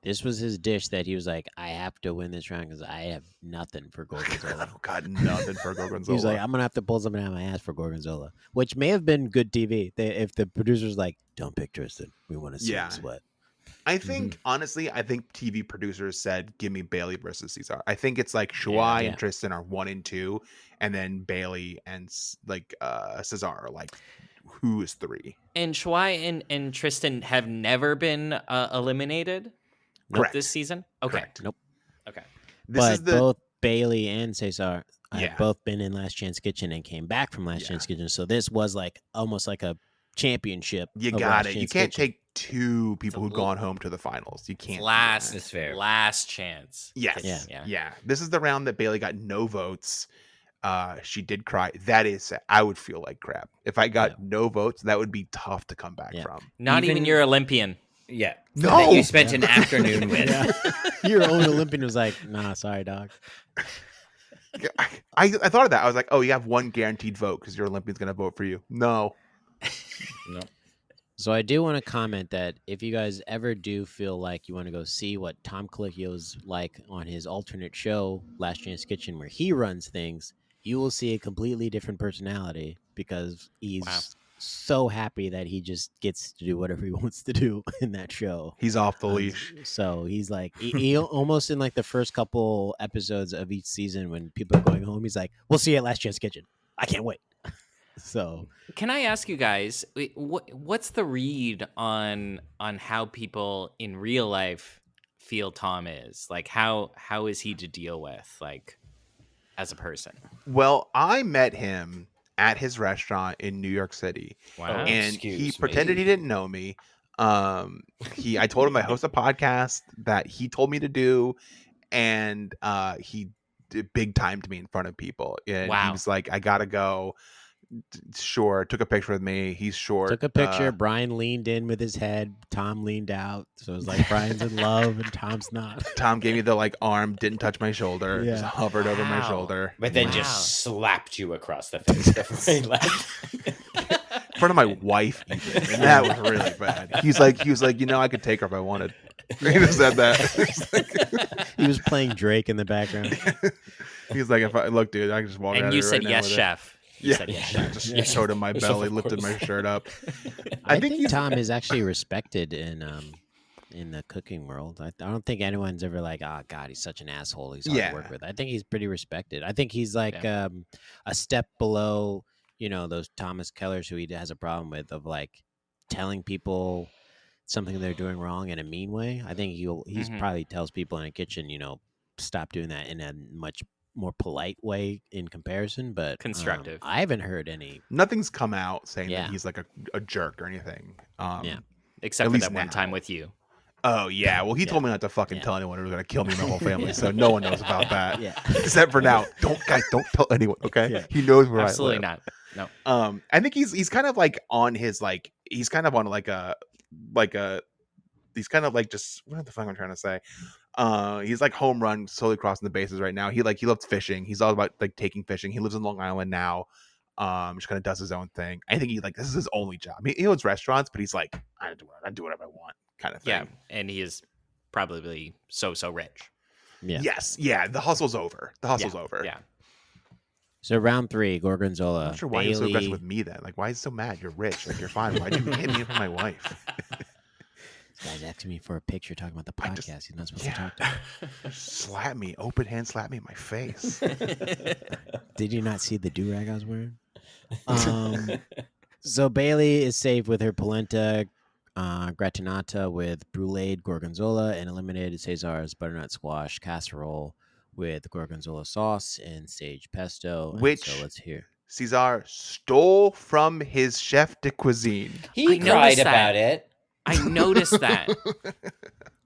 This was his dish that he was like, I have to win this round because I have nothing for Gorgonzola. Oh, God, nothing for Gorgonzola. He was like, I'm going to have to pull something out of my ass for Gorgonzola, which may have been good TV. If the producer's like, don't pick Tristan. We want to see him sweat. I think, honestly, TV producers said, give me Bailey versus Cesar. I think it's like Shwai and Tristan are 1 and 2, and then Bailey and like Cesar are like, who is 3? And Shwai and Tristan have never been eliminated. Correct. This season? Okay. Correct. Nope. Okay. But both Bailey and Cesar have both been in Last Chance Kitchen and came back from Last Chance Kitchen. So this was like almost like a championship. You got it. You can't take 2 people who've gone home to the finals. You can't. That's fair. Last chance. Yes. Yeah. This is the round that Bailey got no votes. she did cry. That is sad. I would feel like crap if I got no votes. That would be tough to come back from. Not even your Olympian. Yeah. No. That you spent an afternoon with. Your own Olympian was like, nah, sorry, dog. I thought of that. I was like, oh, you have one guaranteed vote because your Olympian's going to vote for you. No. So I do want to comment that if you guys ever do feel like you want to go see what Tom Colicchio's like on his alternate show, Last Chance Kitchen, where he runs things, you will see a completely different personality because he's so happy that he just gets to do whatever he wants to do in that show. He's off the leash. So he's like, he almost in like the first couple episodes of each season when people are going home, he's like, we'll see you at Last Chance Kitchen. I can't wait. So can I ask you guys, what's the read on how people in real life feel Tom is? Like, how is he to deal with, like, as a person? Well, I met him at his restaurant in New York City. Wow. And he pretended he didn't know me. I told him I host a podcast that he told me to do, and he big timed me in front of people. And he was like, I gotta go. Sure. Took a picture with me. He's short. Took a picture. Brian leaned in with his head. Tom leaned out. So it was like Brian's in love and Tom's not. Tom gave me the like arm, didn't touch my shoulder, just hovered over my shoulder. But then just slapped you across the face before he left. In front of my wife, even. And that was really bad. He was like, you know, I could take her if I wanted. He just said that. He was playing Drake in the background. He was like, if I look, dude, I can just walk out. And you said right yes, chef. Just showed him my belly, lifted my shirt up. I think Tom is actually respected in the cooking world. I don't think anyone's ever like, oh God, he's such an asshole. He's hard to work with. I think he's pretty respected. I think he's like a step below, you know, those Thomas Kellers who he has a problem with of like telling people something they're doing wrong in a mean way. I think he's probably tells people in a kitchen, you know, stop doing that in a much more polite way in comparison, but constructive. I haven't heard any. Nothing's come out saying that he's like a jerk or anything. Except for that one time with you. Oh yeah, well he told me not to fucking tell anyone. It was gonna kill me and my whole family, so no one knows about that. Except for now, don't tell anyone. Okay, he knows where Absolutely I live. Absolutely not. No. I think he's kind of like on his he's kind of on he's kind of like just what the fuck I'm trying to say. He's like home run, slowly crossing the bases right now. He loves fishing. He's all about like taking fishing. He lives in Long Island now. Just kind of does his own thing. I think this is his only job. I mean, he owns restaurants, but he's like, I do whatever I want, kind of thing. Yeah, and he is probably so rich. Yeah. Yes. Yeah. The hustle's over. Over. Yeah. So round 3, Gorgonzola. I'm not sure why you're so aggressive with me then. Like, why is he so mad? You're rich. Like, you're fine. Why'd you hit me with my wife? This guy's asking me for a picture talking about the podcast. He's not supposed to talk to me. Slap me. Open hand slap me in my face. Did you not see the do-rag I was wearing? So Bailey is saved with her polenta gratinata with bruleed gorgonzola and eliminated Cesar's butternut squash casserole with gorgonzola sauce and sage pesto. Which, so let's hear. Cesar stole from his chef de cuisine. He cried about it. I noticed that.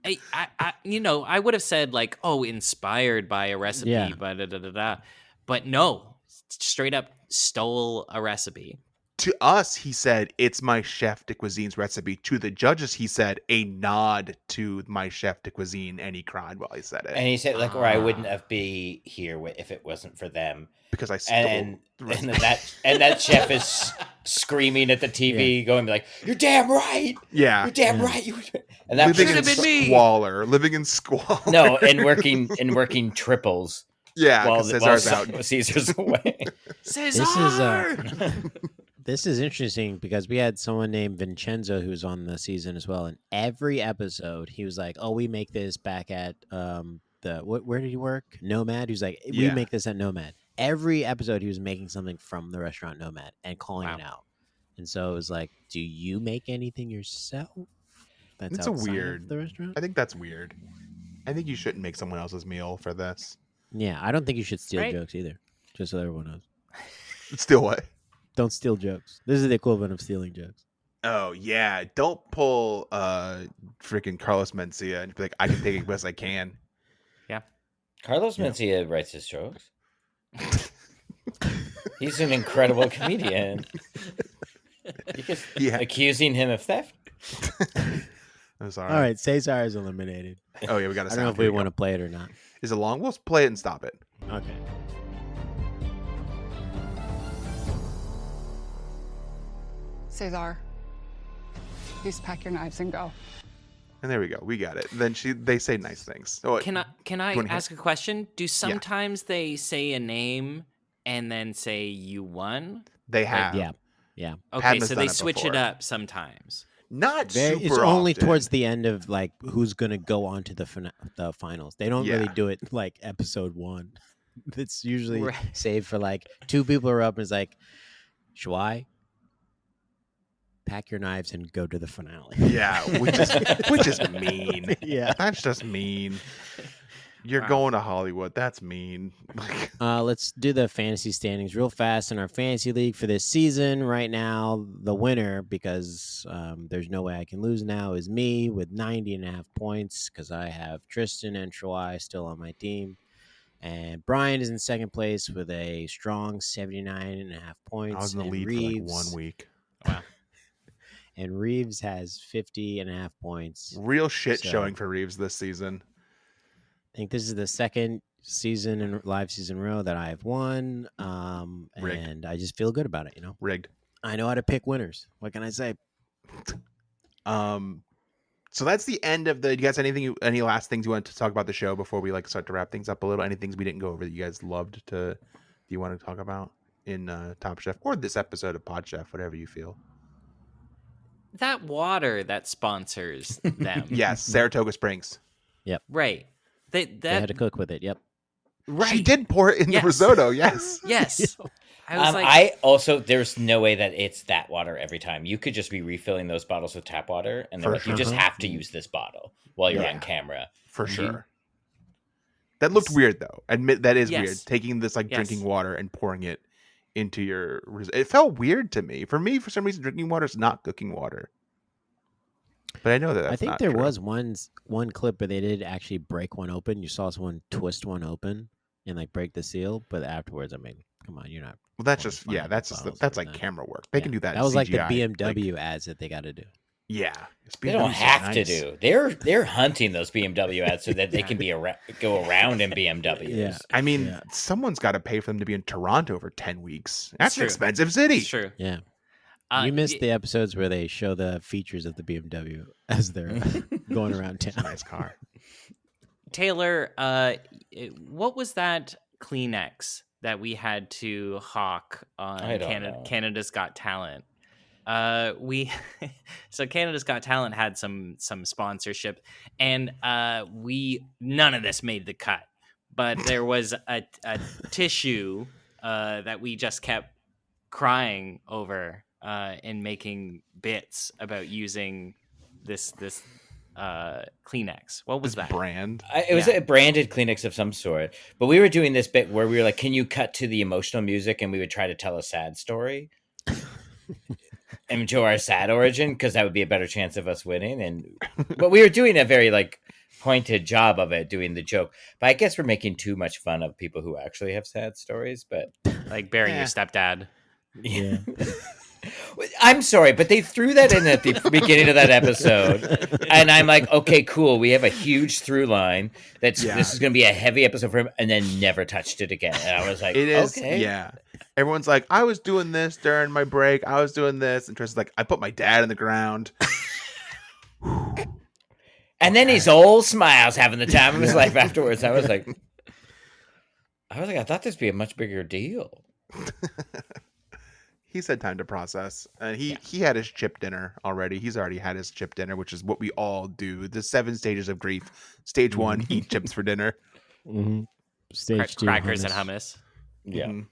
I would have said like, oh, inspired by a recipe, but no, straight up stole a recipe. To us, he said, it's my chef de cuisine's recipe. To the judges, he said, a nod to my chef de cuisine, and he cried while he said it. And he said, like, or I wouldn't have be here if it wasn't for them. Because I stole and that chef is screaming at the TV, going like, "You're damn right! You're damn right!" And that living in squalor, living in squalor. No, and working triples. Yeah, while Cesar's out. Caesar's away. Cesar. This is interesting because we had someone named Vincenzo who's on the season as well, and every episode he was like, "Oh, we make this back at where did he work? Nomad." He's like, "We make this at Nomad." Every episode he was making something from the restaurant Nomad and calling it out. And so it was like, do you make anything yourself? That's outside of the restaurant? I think that's weird. I think you shouldn't make someone else's meal for this. Yeah, I don't think you should steal jokes either. Just so everyone knows. Steal what? Don't steal jokes. This is the equivalent of stealing jokes. Oh, yeah. Don't pull freaking Carlos Mencia and be like, I can take it best I can. Yeah. Carlos Mencia writes his jokes. He's an incredible comedian. Accusing him of theft. I'm sorry. All right, Cesar is eliminated. Oh yeah, we got to. I don't know if we want to play it or not. Is it long? We'll play it and stop it. Okay. Cesar, please pack your knives and go. And there we go. We got it. Then they say nice things. So can I ask a question? Do sometimes they say a name and then say you won? They have. Yeah. Okay, Padma's so they switch it up sometimes. Not super It's only often. towards the end of like who's going to go on to the finals. They don't really do it like episode 1. It's usually saved for like 2 people are up and it's like, Shwai, pack your knives and go to the finale. Yeah, which is mean. Yeah. That's just mean. You're going to Hollywood. That's mean. Let's do the fantasy standings real fast in our fantasy league for this season. Right now, the winner, because there's no way I can lose now, is me with 90.5 points because I have Tristan and Shwai still on my team. And Brian is in second place with a strong 79.5 points. I was in the lead Reaves, for like 1 week. Wow. And Reaves has 50.5 points. Real shit showing for Reaves this season. I think this is the second season in live season row that I have won. And I just feel good about it, Rigged. I know how to pick winners. What can I say? So that's the end of the. You guys, any last things you want to talk about the show before we start to wrap things up a little? Any things we didn't go over that you guys loved do you want to talk about in Top Chef or this episode of Pod Chef, whatever you feel? That water that sponsors them. Yes, Saratoga Springs. Yep. Right. They had to cook with it. Yep. Right. She did pour it in the risotto. Yes. Yes. I was I also, there's no way that it's that water every time. You could just be refilling those bottles with tap water, and they're you just have to use this bottle while you're on camera. For sure. That looked weird, though. Admit that is weird. Taking this drinking water and pouring it into your. It felt weird to me. For some reason, drinking water is not cooking water. But I know that's I think not there true. was one clip where they did actually break one open. You saw someone twist one open and break the seal, but afterwards, come on, you're not. Well, that's just that's like camera work. They can do that. That was CGI, like the BMW ads that they got to do. Yeah, they don't have to do. They're hunting those BMW ads so that they can go around in BMWs. Yeah, I mean, someone's got to pay for them to be in Toronto for 10 weeks. That's an expensive city. It's true. Yeah. You missed the episodes where they show the features of the BMW as they're going around town. Nice car. Taylor, what was that Kleenex that we had to hawk on Canada's Got Talent? So Canada's Got Talent had some sponsorship, and none of this made the cut. But there was a tissue that we just kept crying over and making bits about using this Kleenex. What was that brand? It was a branded Kleenex of some sort. But we were doing this bit where we were like, "Can you cut to the emotional music?" And we would try to tell a sad story and show our sad origin because that would be a better chance of us winning. But we were doing a very pointed job of it, doing the joke. But I guess we're making too much fun of people who actually have sad stories. But like burying your stepdad. Yeah. I'm sorry, but they threw that in at the beginning of that episode, and I'm like, okay, cool. We have a huge through line. This is going to be a heavy episode for him, and then never touched it again. And I was like, it is, okay, yeah. Everyone's like, I was doing this during my break. I was doing this, and Tristan's like, I put my dad in the ground. And then he's all smiles, having the time of his life afterwards. I was like, I thought this would be a much bigger deal. He's had time to process. And he had his chip dinner already. He's already had his chip dinner, which is what we all do. The 7 stages of grief. Stage 1, eat chips for dinner. Mm-hmm. Stage 2, crackers and hummus. Yeah. Mm-hmm.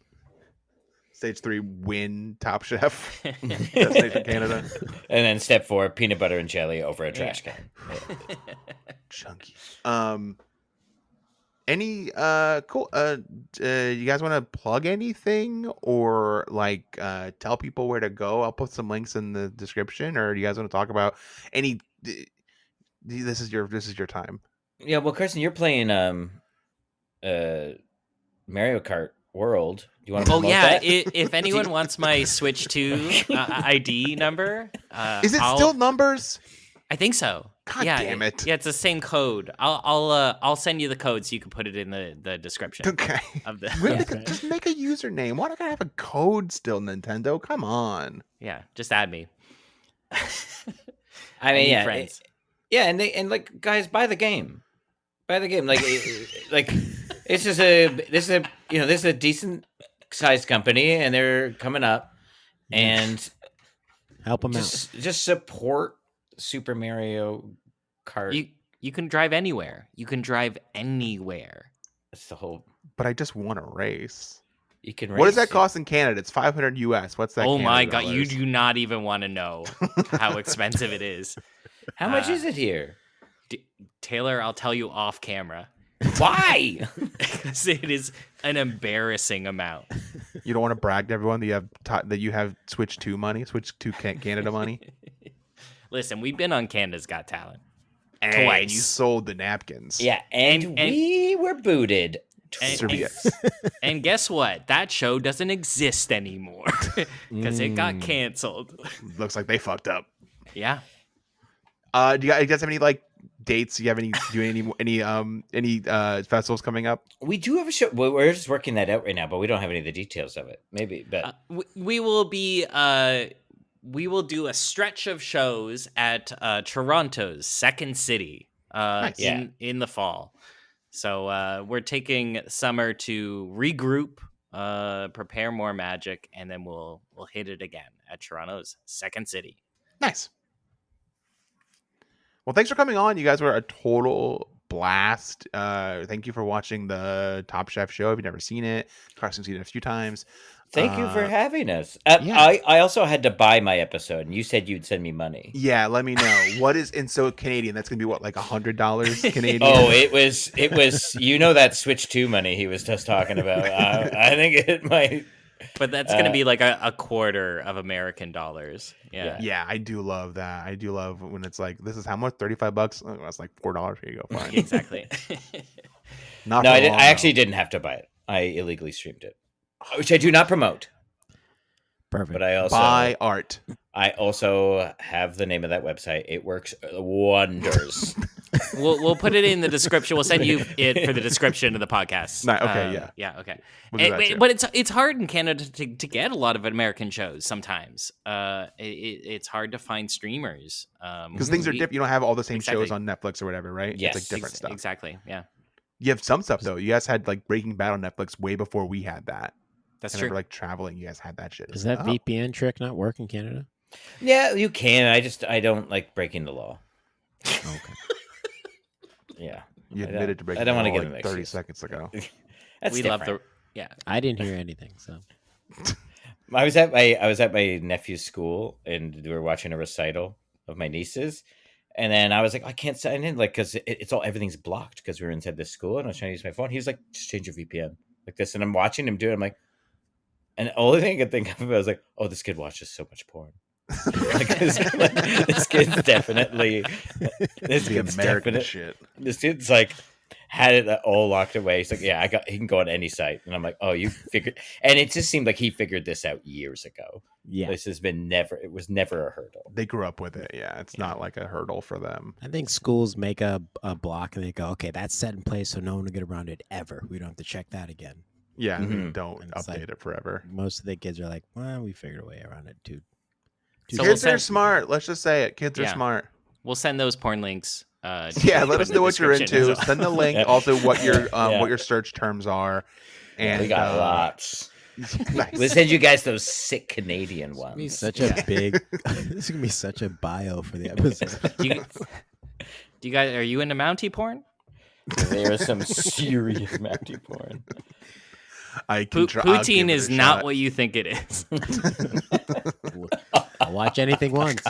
Stage 3, win Top Chef. Destination Canada. And then step 4, peanut butter and jelly over a trash can. Yeah. Chunky. Any cool you guys want to plug anything or tell people where to go? I'll put some links in the description. Or do you guys want to talk about any this is your time. Yeah, well, Carson, you're playing Mario Kart World. Do you want to promote that? If anyone wants my Switch 2 ID number, is it still numbers? I think so. God damn it! Yeah, it's the same code. I'll send you the code so you can put it in the description. Okay. Of the just make a username. Why do I have a code still, Nintendo? Come on. Yeah, just add me. I mean, friends. And like, guys, buy the game. Buy the game. Like, like this is a decent sized company, and they're coming up, and help them out. Just support Super Mario Kart. You can drive anywhere. You can drive anywhere. That's the whole. But I just want to race. You can race. What does that cost in Canada? It's $500 US. What's that? Oh my God! You do not even want to know how expensive it is. How much is it here, Taylor? I'll tell you off camera. Why? Because it is an embarrassing amount. You don't want to brag to everyone that you have Switch 2 money, Switch 2 Canada money. Listen, we've been on Canada's Got Talent. And you sold the napkins. Yeah, and we were booted. And guess what? That show doesn't exist anymore because it got canceled. Looks like they fucked up. Yeah. Do you guys have any like dates? Do you have any festivals coming up? We do have a show. We're just working that out right now, but we don't have any of the details of it. Maybe, but we will be. We will do a stretch of shows at Toronto's Second City in the fall. So we're taking summer to regroup, prepare more magic, and then we'll hit it again at Toronto's Second City. Nice. Well, thanks for coming on. You guys were a total blast. Thank you for watching the Top Chef show. If you've never seen it, Carson's seen it a few times. Thank you for having us. I also had to buy my episode, and you said you'd send me money. Yeah, let me know. What is so Canadian? That's gonna be what, like $100 Canadian? Oh, it was that Switch 2 money he was just talking about. I think it might. But that's gonna be like a quarter of American dollars. Yeah, I do love that. I do love when it's like, this is how much? $35? Oh, that's like $4. Here you go. Fine. Exactly. I actually didn't have to buy it. I illegally streamed it, which I do not promote. Perfect. But I also buy art. I also have the name of that website. It works wonders. We'll put it in the description. We'll send you it for the description of the podcast. Okay, okay. We'll but it's hard in Canada to get a lot of American shows. Sometimes it's hard to find streamers because things are different. You don't have all the same shows on Netflix or whatever, right? Yes, it's like different stuff. Exactly. Yeah. You have some stuff though. You guys had like Breaking Bad on Netflix way before we had that. That's true. Remember, like traveling, you guys had that shit. Does that VPN trick not work in Canada? Yeah, you can. I don't like breaking the law. Okay. Yeah, you admitted to breaking. I don't want to get like 30 seconds ago. We different. love I didn't hear anything. So I was at my nephew's school, and we were watching a recital of my nieces. And then I was like, I can't sign in, like, because everything's blocked because we were inside this school, and I was trying to use my phone. He was like, just change your VPN like this, and I'm watching him do it. I'm like, and the only thing I could think of, I was like, oh, this kid watches so much porn. Like, this kid's definitely shit. This kid's like had it all locked away. He's like, yeah, he can go on any site, and I'm like, oh, you figured, and it just seemed like he figured this out years ago. Yeah, this has been it was never a hurdle. They grew up with it. Yeah, it's not like a hurdle for them. I think schools make a block and they go, okay, that's set in place, so no one will get around it ever. We don't have to check that again. Yeah, don't update it forever. Most of the kids are like, well, we figured a way around it, dude. So kids are smart. Let's just say it. Kids are smart. We'll send those porn links. Let us know what you're into. Well. Send the link. Also, what your search terms are. And we got lots. Nice. We'll send you guys those sick Canadian ones. This is gonna be such a bio for the episode. Do you guys are you into Mountie porn? There is some serious Mountie porn. Poutine is not what you think it is. I'll watch anything once.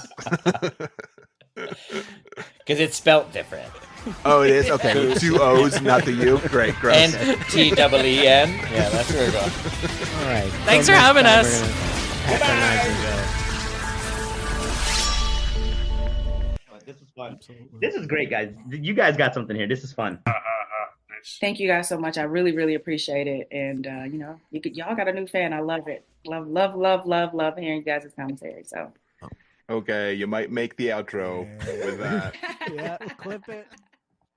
Because it's spelt different. Oh, it is? Okay. 2 O's, not the U. Great, gross. And T-E-E-N. Yeah, that's where we're going. All right. Thanks for having us. This is fun. This is great, guys. You guys got something here. This is fun. Thank you guys so much. I really, really appreciate it. And y'all got a new fan. I love it. Love hearing you guys' commentary. So okay, you might make the outro with that. Yeah, clip it.